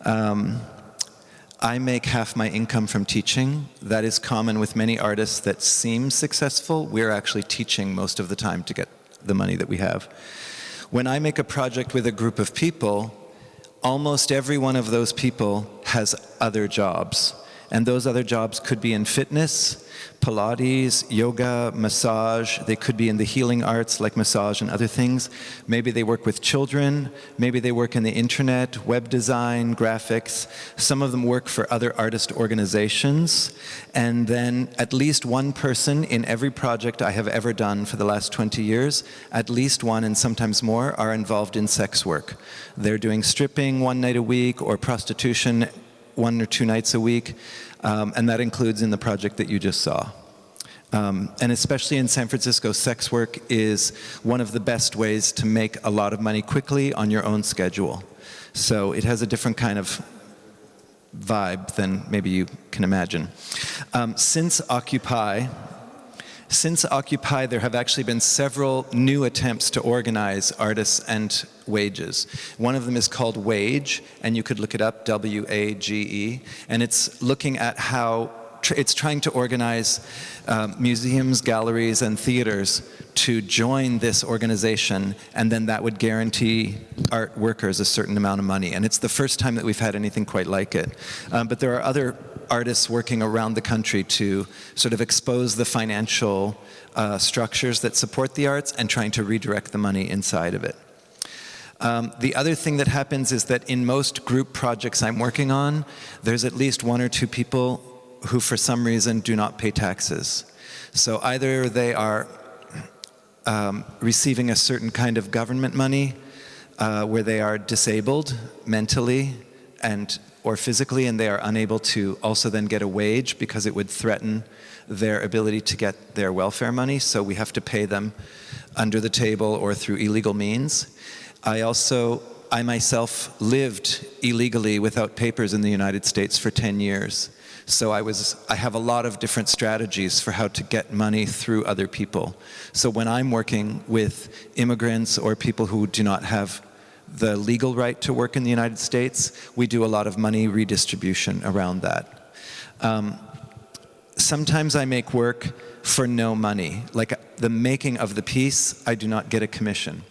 I make half my income from teaching. That is common with many artists that seem successful. We're actually teaching most of the time to get the money that we have. When I make a project with a group of people, almost every one of those people has other jobs. And those other jobs could be in fitness, Pilates, yoga, massage. They could be in the healing arts like massage and other things. Maybe they work with children. Maybe they work in the internet, web design, graphics. Some of them work for other artist organizations. And then at least one person in every project I have ever done for the last 20 years, at least one and sometimes more, are involved in sex work. They're doing stripping 1 night a week or prostitution 1 or 2 nights a week, and that includes in the project that you just saw. And especially in San Francisco, sex work is one of the best ways to make a lot of money quickly on your own schedule. So it has a different kind of vibe than maybe you can imagine. Since Occupy, there have actually been several new attempts to organize artists and wages. One of them is called WAGE, and you could look it up, W-A-G-E, and it's looking at how it's trying to organize museums, galleries, and theaters to join this organization, and then that would guarantee art workers a certain amount of money. And it's the first time that we've had anything quite like it. But there are other artists working around the country to sort of expose the financial structures that support the arts and trying to redirect the money inside of it. The other thing that happens is that in most group projects I'm working on, there's at least 1 or 2 people who for some reason do not pay taxes. So either they are receiving a certain kind of government money where they are disabled mentally or physically, and they are unable to also then get a wage because it would threaten their ability to get their welfare money, so we have to pay them under the table or through illegal means. I myself lived illegally without papers in the United States for 10 years. So I have a lot of different strategies for how to get money through other people. So when I'm working with immigrants or people who do not have the legal right to work in the United States, we do a lot of money redistribution around that. Sometimes I make work for no money. Like the making of the piece, I do not get a commission.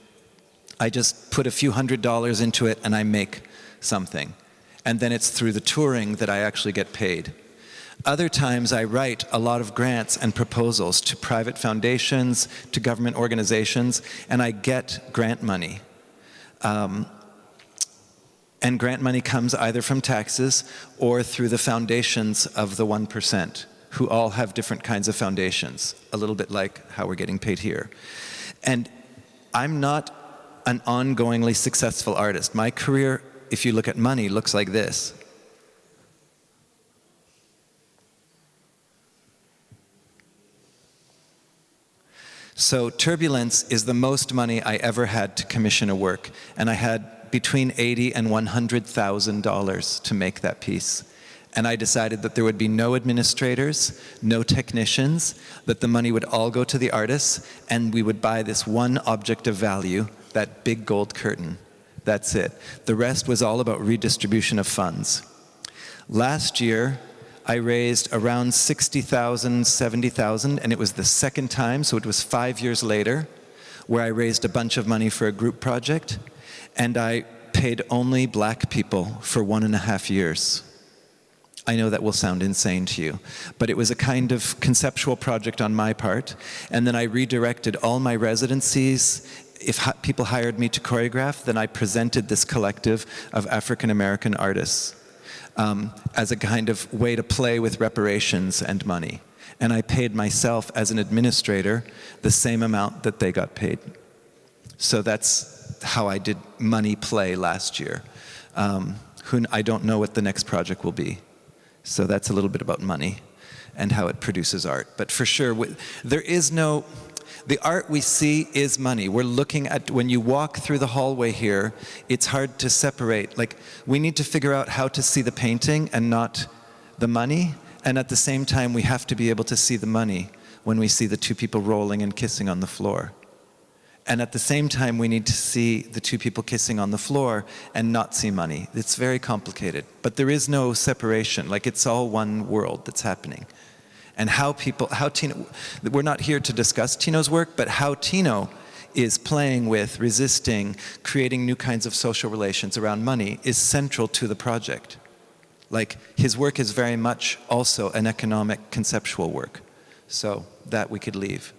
I just put a few $100s into it and I make something. And then it's through the touring that I actually get paid. Other times I write a lot of grants and proposals to private foundations, to government organizations, and I get grant money. And grant money comes either from taxes or through the foundations of the 1%, who all have different kinds of foundations, a little bit like how we're getting paid here. And I'm not an ongoingly successful artist. My career, if you look at money, looks like this. So Turbulence is the most money I ever had to commission a work, and I had between $80,000 and $100,000 to make that piece. And I decided that there would be no administrators, no technicians, that the money would all go to the artists, and we would buy this one object of value, that big gold curtain. That's it. The rest was all about redistribution of funds. Last year, I raised around 60,000, 70,000, and it was the second time, so it was 5 years later, where I raised a bunch of money for a group project, and I paid only black people for 1.5 years. I know that will sound insane to you, but it was a kind of conceptual project on my part, and then I redirected all my residencies. If people hired me to choreograph, then I presented this collective of African-American artists as a kind of way to play with reparations and money. And I paid myself as an administrator the same amount that they got paid. So that's how I did money play last year. I don't know what the next project will be. So that's a little bit about money and how it produces art. But for sure, there is no... The art we see is money. We're looking at, when you walk through the hallway here, it's hard to separate. Like, we need to figure out how to see the painting and not the money. And at the same time, we have to be able to see the money when we see the two people rolling and kissing on the floor. And at the same time, we need to see the two people kissing on the floor and not see money. It's very complicated. But there is no separation. Like, it's all one world that's happening. And how Tino, we're not here to discuss Tino's work, but how Tino is playing with, resisting, creating new kinds of social relations around money is central to the project. Like, his work is very much also an economic, conceptual work. So that we could leave.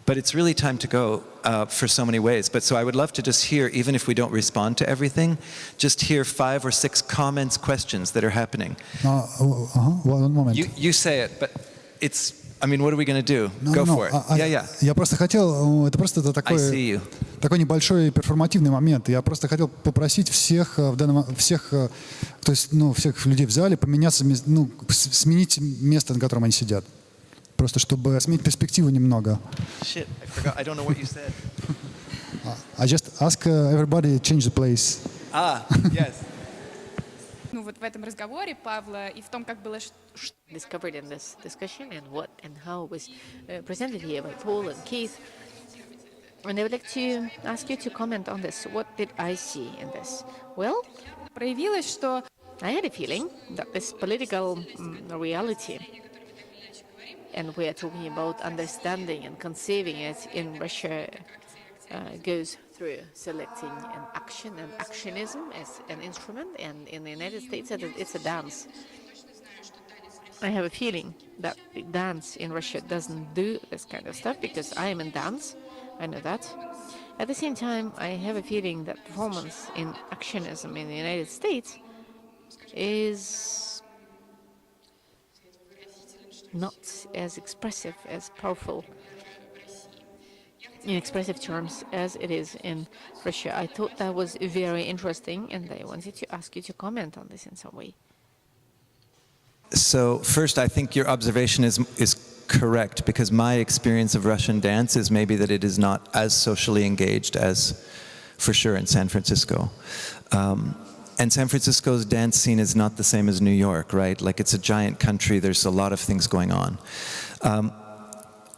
But it's really time to go for so many ways. But so I would love to just hear, even if we don't respond to everything, just hear 5 or 6 comments, questions that are happening. One moment. You say it, but it's, I mean, what are we going to do? Go for it. Yeah. Я просто хотел, это просто такой небольшой перформативный момент. Я просто хотел попросить всех, то есть, всех людей в зале поменяться, сменить место, на котором они сидят. Просто чтобы сменить перспективу немного. Shit, I forgot. I don't know what you said. I just ask everybody to change the place. Yes. Вот в этом разговоре Павла и в том, как было discovered in this discussion and what and how was presented here by Paul and Keith. And I would like to ask you to comment on this. What did I see in this? Well, проявилось, что I had a feeling that this political reality, and we are talking about understanding and conceiving it in Russia, goes through selecting an action and actionism as an instrument, and in the United States it's a dance. I have a feeling that the dance in Russia doesn't do this kind of stuff because I am in dance, I know that. At the same time, I have a feeling that performance in actionism in the United States is not as expressive, as powerful in expressive terms as it is in Russia. I thought that was very interesting, and I wanted to ask you to comment on this in some way. So first, I think your observation is correct, because my experience of Russian dance is maybe that it is not as socially engaged as, for sure, in San Francisco. And San Francisco's dance scene is not the same as New York, right? Like, it's a giant country, there's a lot of things going on.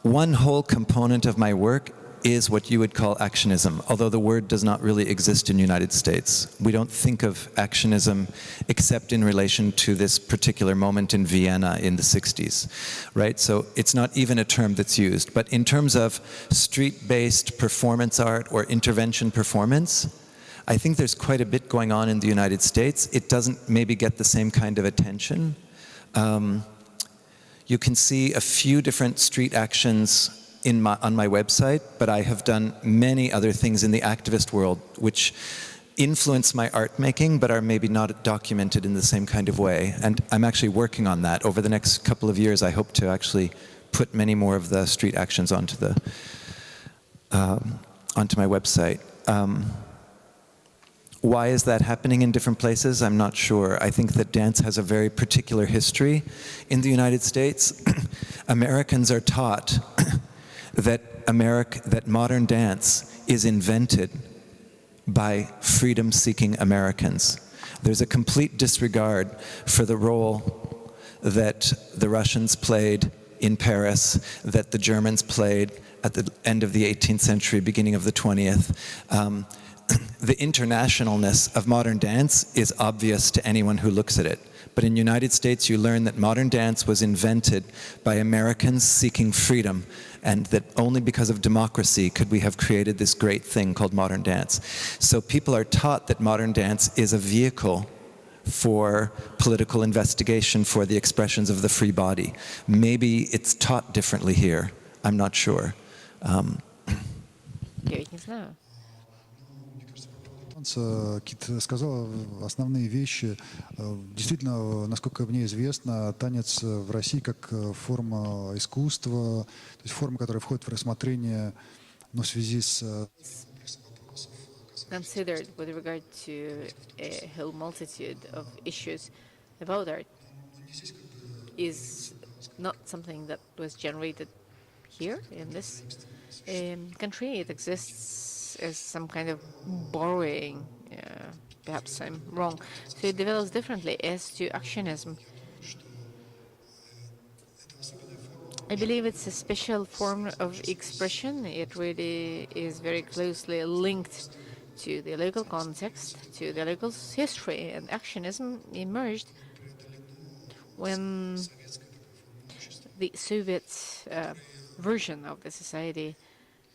One whole component of my work is what you would call actionism, although the word does not really exist in the United States. We don't think of actionism except in relation to this particular moment in Vienna in the 60s, right? So it's not even a term that's used. But in terms of street-based performance art or intervention performance, I think there's quite a bit going on in the United States. It doesn't maybe get the same kind of attention. You can see a few different street actions on my website, but I have done many other things in the activist world which influence my art making, but are maybe not documented in the same kind of way. And I'm actually working on that. Over the next couple of years, I hope to actually put many more of the street actions onto my website. Why is that happening in different places? I'm not sure. I think that dance has a very particular history in the United States. Americans are taught that modern dance is invented by freedom-seeking Americans. There's a complete disregard for the role that the Russians played in Paris, that the Germans played at the end of the 18th century, beginning of the 20th. The internationalness of modern dance is obvious to anyone who looks at it. But in the United States, you learn that modern dance was invented by Americans seeking freedom, and that only because of democracy could we have created this great thing called modern dance. So people are taught that modern dance is a vehicle for political investigation, for the expressions of the free body. Maybe it's taught differently here. I'm not sure. Кит сказала основные вещи. Действительно, насколько мне известно, танец в России как форма искусства, то есть форма, которая входит в рассмотрение, но в связи с... Considered with regard to a whole multitude of issues about art is not something that was generated here in this country. It exists as some kind of borrowing, perhaps I'm wrong. So it develops differently as to actionism. I believe it's a special form of expression. It really is very closely linked to the local context, to the local history, and actionism emerged when the Soviet version of the society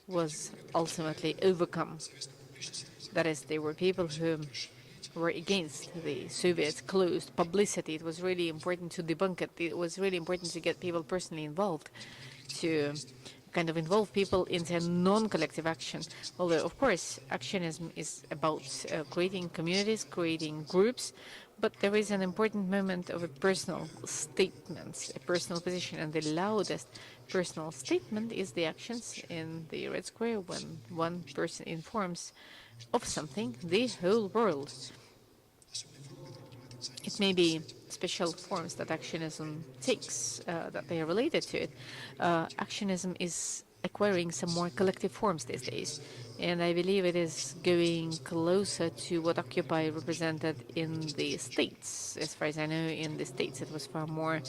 was ultimately overcome. That is, there were people who were against the Soviet closed publicity. It was really important to debunk it. It was really important to get people personally involved, to kind of involve people into non-collective action. Although, of course, actionism is about creating communities, creating groups, but there is an important moment of a personal statement, a personal position, and the loudest personal statement is the actions in the Red Square when one person informs of something the whole world. It may be special forms that actionism takes, that they are related to it. Actionism is acquiring some more collective forms these days, and I believe it is going closer to what Occupy represented in the States. As far as I know, in the States it was far more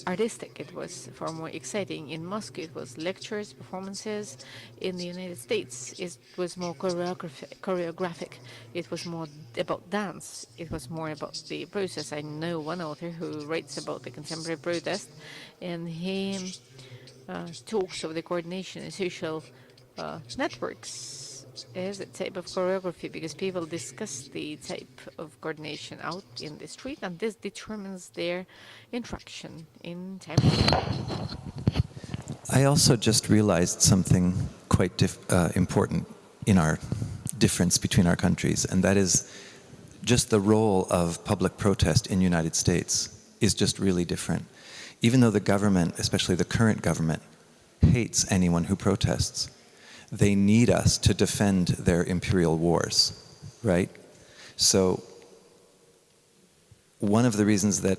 artistic, it was far more exciting. In Moscow it was lectures, performances. In the United States it was more choreographic. It was more about dance. It was more about the process. I know one author who writes about the contemporary protest, and he talks of the coordination in social networks as a type of choreography, because people discuss the type of coordination out in the street, and this determines their interaction in time. I also just realized something quite important in our difference between our countries, and that is just the role of public protest in the United States is just really different. Even though the government, especially the current government, hates anyone who protests, they need us to defend their imperial wars, right? So one of the reasons that,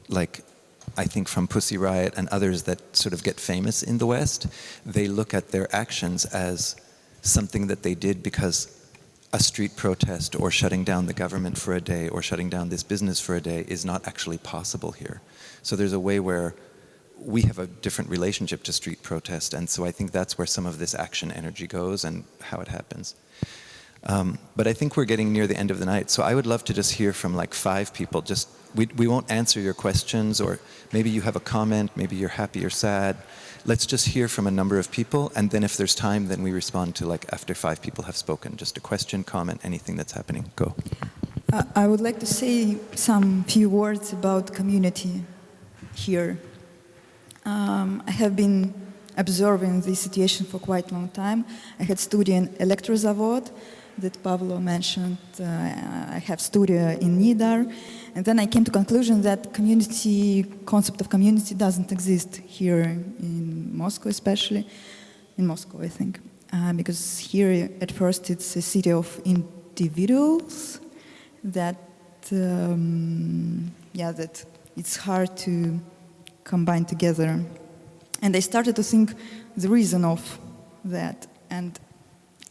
like, I think from Pussy Riot and others that sort of get famous in the West, they look at their actions as something that they did because a street protest or shutting down the government for a day or shutting down this business for a day is not actually possible here. So there's a way where we have a different relationship to street protest, and so I think that's where some of this action energy goes and how it happens. But I think we're getting near the end of the night, so I would love to just hear from like 5 people. Just we won't answer your questions, or maybe you have a comment, maybe you're happy or sad. Let's just hear from a number of people, and then if there's time, then we respond to like after 5 people have spoken. Just a question, comment, anything that's happening. Go. I would like to say some few words about community. here. I have been observing this situation for quite a long time. I had studied in Elektrozavod that Pavlo mentioned. I have studied in NIDAR. And then I came to the conclusion that concept of community doesn't exist here in Moscow, especially. In Moscow, I think. Because here, at first, it's a city of individuals that it's hard to combine together. And I started to think the reason of that. And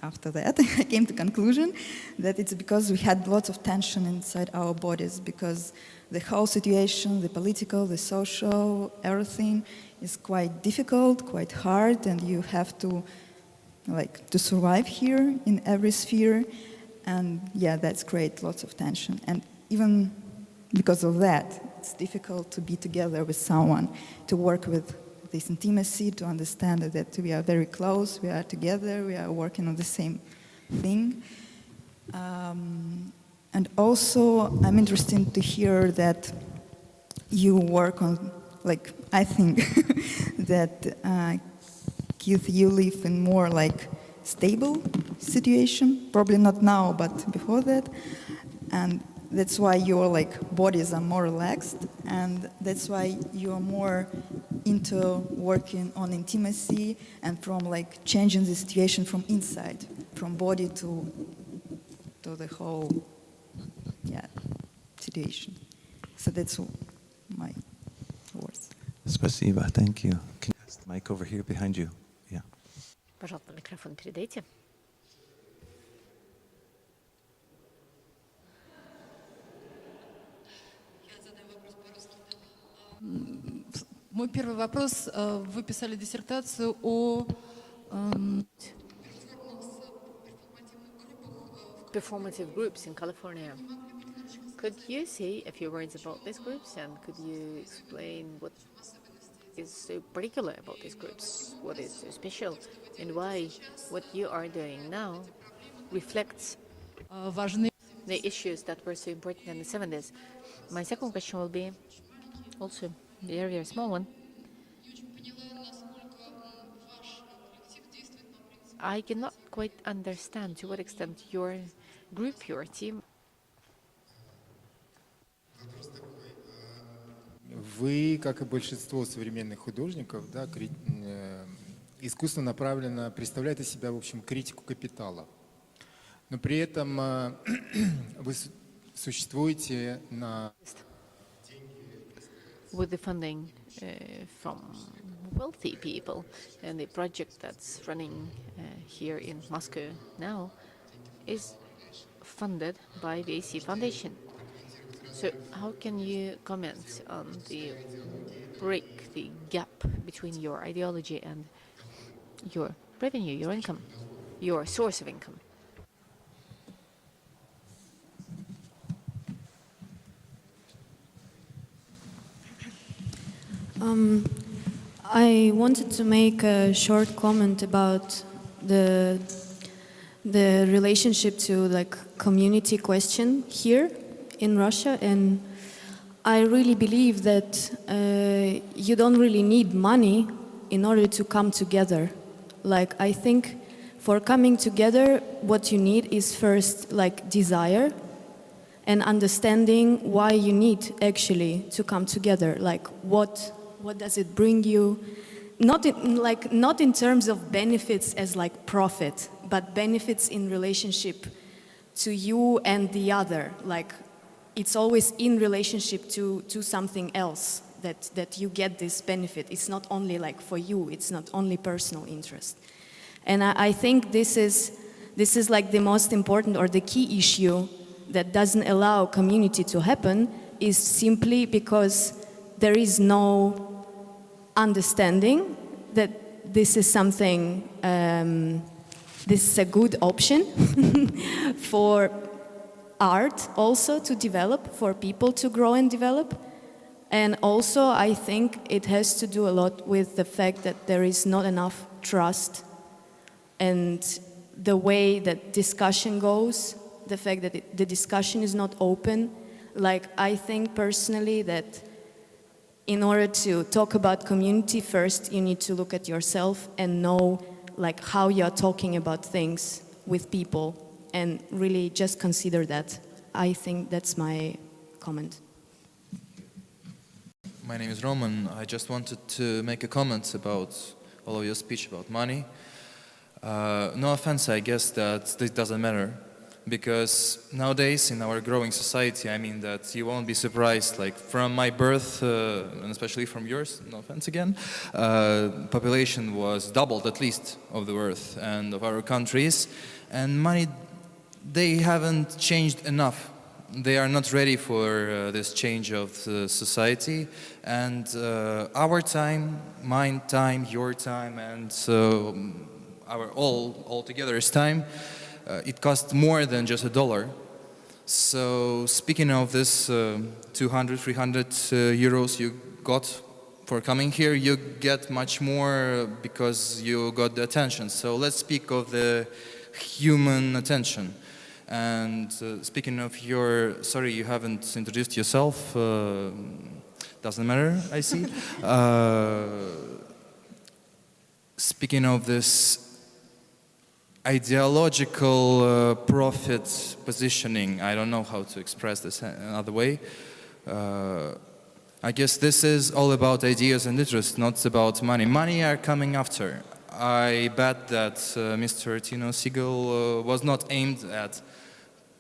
after that, I came to the conclusion that it's because we had lots of tension inside our bodies, because the whole situation, the political, the social, everything is quite difficult, quite hard, and you have to survive here in every sphere. And yeah, that's creates lots of tension. And even because of that, it's difficult to be together with someone, to work with this intimacy, to understand that we are very close, we are together, we are working on the same thing. And also, I'm interested to hear that you work on, I think that, Keith, you live in more stable situation, probably not now, but before that. And that's why your bodies are more relaxed, and that's why you are more into working on intimacy and from changing the situation from inside, from body to the whole situation. So that's my words. Спасибо, thank you. Can you pass the mic over here behind you? Yeah. Пожалуйста, микрофон передайте. Мой первый вопрос. Вы писали диссертацию о performative groups in California. Could you say a few words about these groups, and could you explain what is so particular about these groups, what is so special, and why what you are doing now reflects the issues that were so important in the 70s? My second question will be also the very small one. I cannot quite understand to what extent your group, your team. Вы, как и большинство современных художников, искусственно направленно представляете себя, в общем, критику капитала. Но при этом вы существуете на... With the funding from wealthy people, and the project that's running here in Moscow now is funded by the AC Foundation. So how can you comment on the break, the gap between your ideology and your revenue, your income, your source of income? I wanted to make a short comment about the relationship to community question here in Russia, and I really believe that you don't really need money in order to come together. I think for coming together, what you need is first desire and understanding why you need actually to come together. What does it bring you? Not in terms of benefits as profit, but benefits in relationship to you and the other. It's always in relationship to something else that you get this benefit. It's not only for you. It's not only personal interest. And I think this is the most important or the key issue that doesn't allow community to happen, is simply because there is no understanding that this is something, this is a good option for art also to develop, for people to grow and develop. And also I think it has to do a lot with the fact that there is not enough trust, and the way that discussion goes, the fact that the discussion is not open. I think personally that in order to talk about community, first you need to look at yourself and know like how you're talking about things with people, and really just consider that. I think that's my comment. My name is Roman. I just wanted to make a comment about all of your speech about money. No offense, I guess that this doesn't matter, because nowadays in our growing society, I mean that you won't be surprised, like from my birth, and especially from yours, no offense again, population was doubled at least of the earth and of our countries, and money, they haven't changed enough. They are not ready for this change of the society, and our time, my time, your time, and our all together's time, it costs more than just $1. So speaking of this 200, 300 euros you got for coming here, you get much more because you got the attention. So let's speak of the human attention. And speaking of your, sorry, you haven't introduced yourself, doesn't matter, I see. Speaking of this ideological profit positioning, I don't know how to express this another way. I guess this is all about ideas and interests, not about money. Money are coming after. I bet that Mr. Tino Sehgal was not aimed at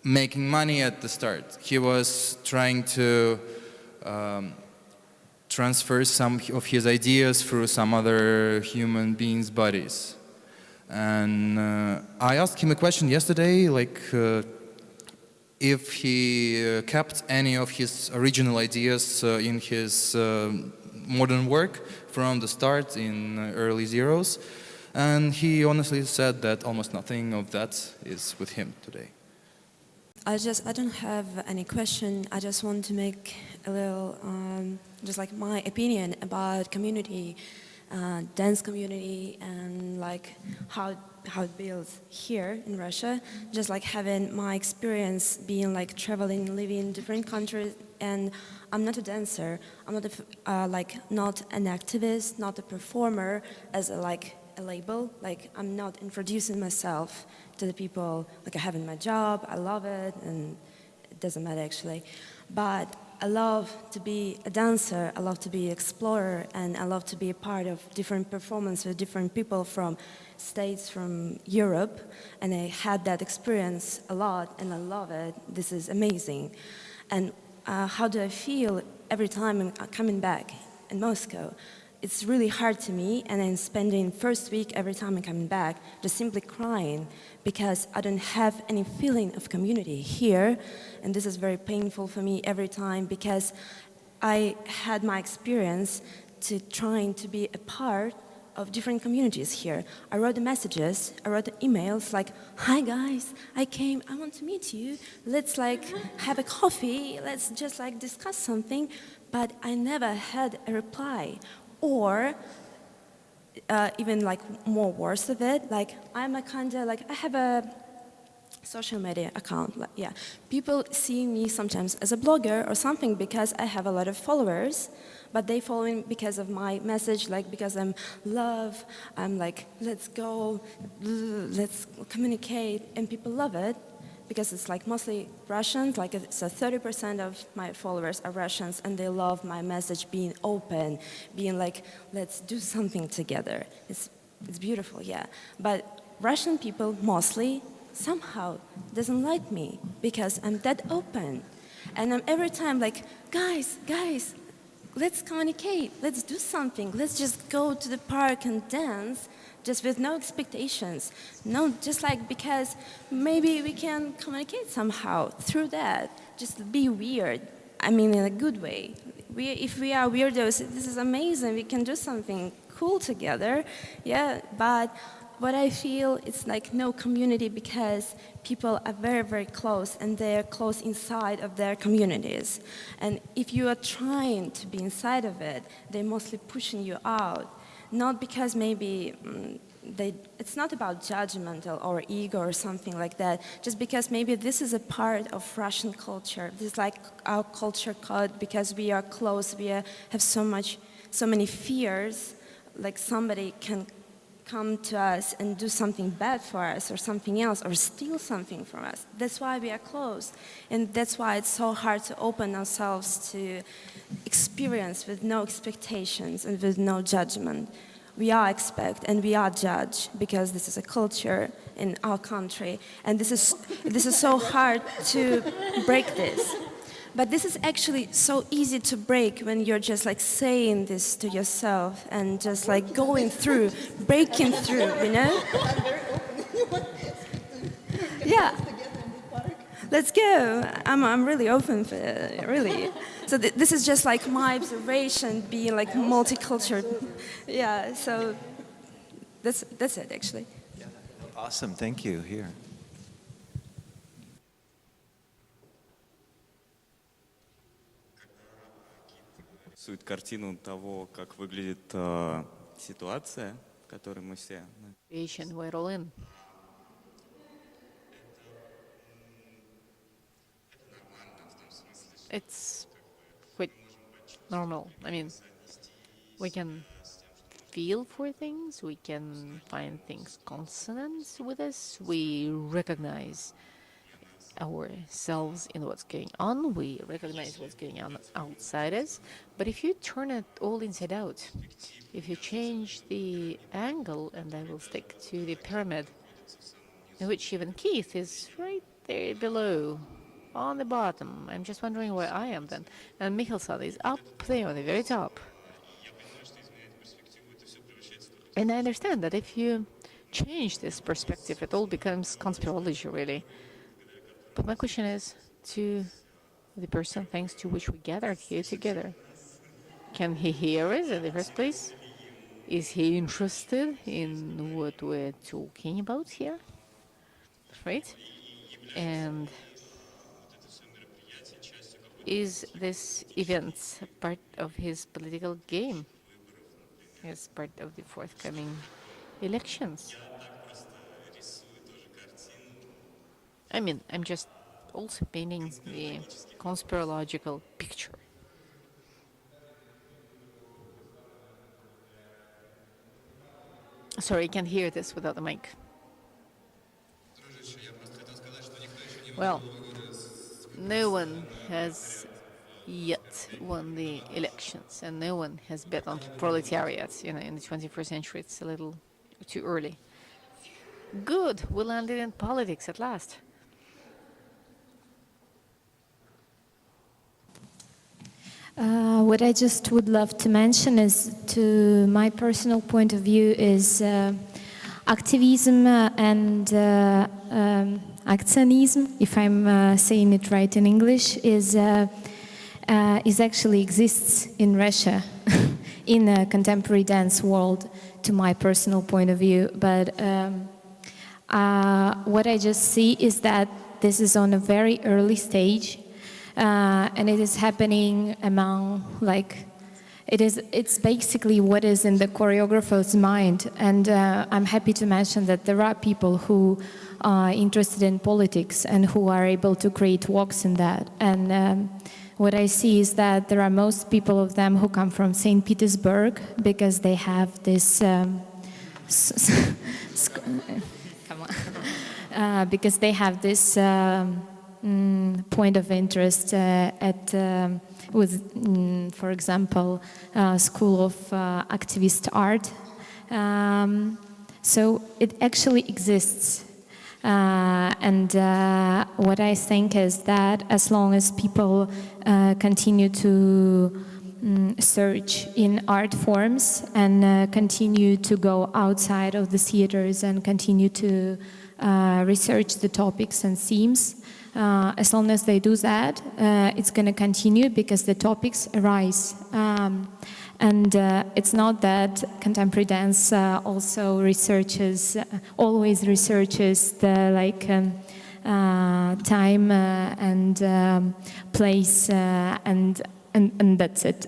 making money at the start. He was trying to transfer some of his ideas through some other human beings' bodies. And I asked him a question yesterday, like if he kept any of his original ideas in his modern work from the start in early zeros. And he honestly said that almost nothing of that is with him today. I don't have any question. I just want to make a little, just like my opinion about community, dance community, and like how it builds here in Russia. Just like having my experience being like traveling, living in different countries, and I'm not a dancer. I'm not not an activist, not a performer as a label. Like I'm not introducing myself to the people. Like I have in my job, I love it, and it doesn't matter actually. But I love to be a dancer, I love to be an explorer, and I love to be a part of different performances with different people from states, from Europe, and I had that experience a lot, and I love it. This is amazing. And how do I feel every time I'm coming back in Moscow? It's really hard to me, and I'm spending first week every time I'm coming back just simply crying because I don't have any feeling of community here, and this is very painful for me every time because I had my experience to trying to be a part of different communities here. I wrote the messages, I wrote the emails like, hi guys, I came, I want to meet you, let's like have a coffee, let's just like discuss something, but I never had a reply. Or even like more worse of it, like I'm a kind of like, I have a social media account, like, yeah. People see me sometimes as a blogger or something because I have a lot of followers, but they follow me because of my message, like because I'm love, I'm like, let's go, let's communicate, and people love it. Because it's like mostly Russians, like it's 30% of my followers are Russians, and they love my message being open, being like, let's do something together. It's beautiful, yeah. But Russian people mostly somehow doesn't like me because I'm that open. And I'm every time like, guys, let's communicate, let's do something, let's just go to the park and dance, just with no expectations. No, just like because maybe we can communicate somehow through that. Just be weird. I mean, in a good way. If we are weirdos, this is amazing. We can do something cool together. Yeah, but what I feel it's like no community because people are very, very close and they're close inside of their communities. And if you are trying to be inside of it, they're mostly pushing you out. Not because maybe it's not about judgmental or ego or something like that, just because maybe this is a part of Russian culture. This is like our culture code, because we are close, we have so many fears, like somebody can come to us and do something bad for us or something else or steal something from us. That's why we are close. And that's why it's so hard to open ourselves to experience with no expectations and with no judgment. We are expect and we are judge because this is a culture in our country, and this is so hard to break this. But this is actually so easy to break when you're just like saying this to yourself and just like going through, breaking through, you know? Yeah. Let's go. I'm really open for it, really. So this is just like my observation, being like multicultural. Yeah. So that's it, actually. Awesome. Thank you. Here. Суть картину того, как выглядит ситуация, в которой мы все. We're all in. It's quite normal. I mean, we can feel for things, we can find things consonant with us, we recognize ourselves in what's going on, we recognize what's going on outside us. But if you turn it all inside out, if you change the angle, and I will stick to the pyramid, in which even Keith is right there below, on the bottom. I'm just wondering where I am then. And Mikkelson is up there on the very top. And I understand that if you change this perspective, it all becomes conspirology, really. But my question is to the person thanks to which we gathered here together. Can he hear us in the first place? Is he interested in what we're talking about here? Right? And is this event part of his political game? As part of the forthcoming elections? I mean, I'm just also painting the conspirological picture. Sorry, I can't hear this without the mic. Well, no one has yet won the elections, and no one has bet on proletariat. You know, in the 21st century, it's a little too early. Good, we landed in politics at last. What I just would love to mention is, to my personal point of view, is activism and actionism, if I'm saying it right in English, is actually exists in Russia in a contemporary dance world, to my personal point of view. But what I just see is that this is on a very early stage, and it is happening among, like, it's basically what is in the choreographer's mind. And I'm happy to mention that there are people who are interested in politics and who are able to create works in that. And what I see is that there are most people of them who come from St. Petersburg, because they have this because they have this point of interest with, for example, School of Activist Art. So it actually exists. And what I think is that as long as people continue to search in art forms and continue to go outside of the theaters and continue to research the topics and themes, as long as they do that, it's going to continue, because the topics arise. And it's not that contemporary dance also always researches the time and place and that's it,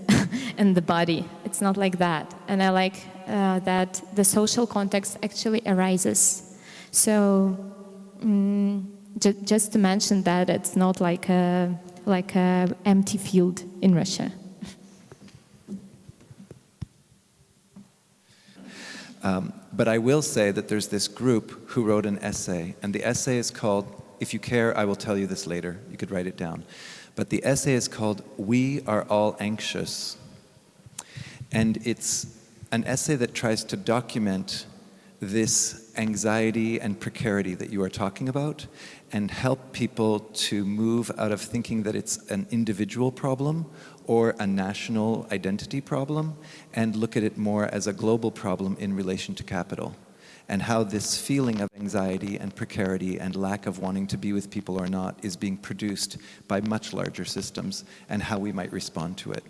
and the body. It's not like that. And I like that the social context actually arises. So just to mention that it's not like a empty field in Russia. But I will say that there's this group who wrote an essay, and the essay is called, if you care, I will tell you this later, you could write it down. But the essay is called, "We Are All Anxious." And it's an essay that tries to document this anxiety and precarity that you are talking about and help people to move out of thinking that it's an individual problem or a national identity problem and look at it more as a global problem in relation to capital, and how this feeling of anxiety and precarity and lack of wanting to be with people or not is being produced by much larger systems and how we might respond to it.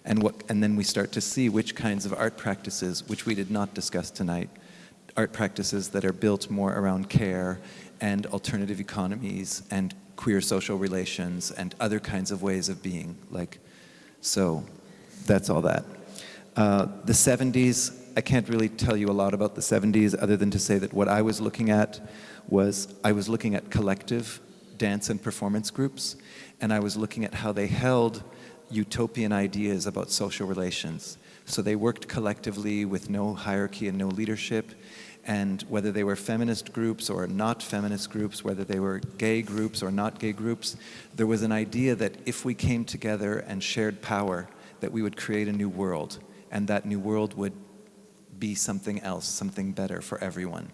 And then we start to see which kinds of art practices, which we did not discuss tonight, art practices that are built more around care and alternative economies and queer social relations and other kinds of ways of being. So that's all that. The 70s, I can't really tell you a lot about the 70s other than to say that what I was looking at was, I was looking at collective dance and performance groups, and I was looking at how they held utopian ideas about social relations. So they worked collectively with no hierarchy and no leadership, and whether they were feminist groups or not feminist groups, whether they were gay groups or not gay groups, there was an idea that if we came together and shared power, that we would create a new world, and that new world would be something else, something better for everyone.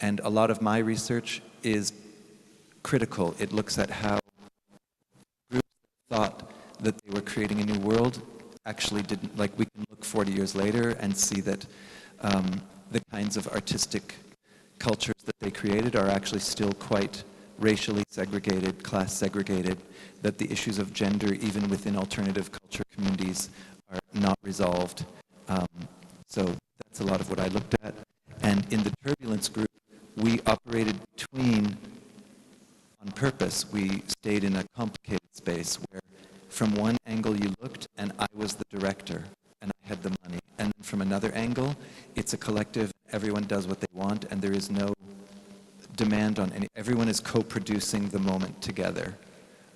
And a lot of my research is critical. It looks at how groups thought that they were creating a new world actually didn't. Like, we can look 40 years later and see that the kinds of artistic cultures that they created are actually still quite racially segregated, class segregated, that the issues of gender, even within alternative culture communities, are not resolved. So that's a lot of what I looked at. And in the Turbulence group, we operated between, on purpose, we stayed in a complicated space where from one angle you looked and I was the director and I had the money. And then from another angle, it's a collective, everyone does what they want and there is no demand on any, everyone is co-producing the moment together.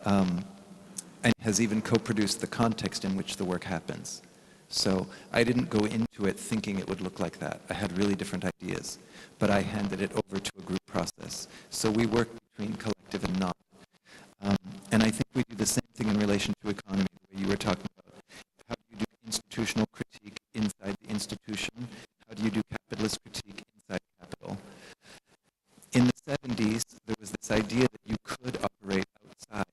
And has even co-produced the context in which the work happens. So I didn't go into it thinking it would look like that. I had really different ideas, but I handed it over to a group process. So we work between collective and not. And I think we do the same thing in relation to economy, the way you were talking about. How do you do institutional critique inside the institution? How do you do capitalist critique inside capital? In the 70s, there was this idea that you could operate outside.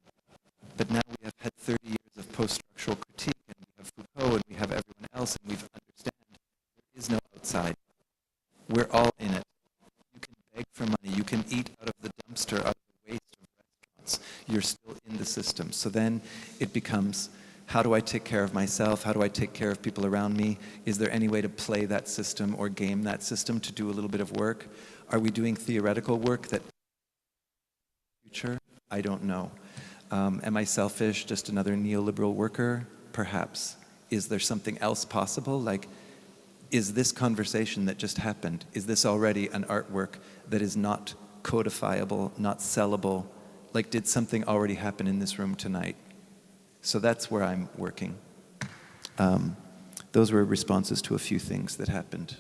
But now we have had 30 years of post-structural critique, and we have Foucault, and we have everyone else, and we've understand there is no outside. We're all in it. You can beg for money. You can eat out of the dumpster, out of the waste of restaurants. You're still in the system. So then it becomes, how do I take care of myself? How do I take care of people around me? Is there any way to play that system or game that system to do a little bit of work? Are we doing theoretical work that future? I don't know. Am I selfish, just another neoliberal worker? Perhaps. Is there something else possible? Like, is this conversation that just happened, is this already an artwork that is not codifiable, not sellable? Like, did something already happen in this room tonight? So that's where I'm working. Those were responses to a few things that happened.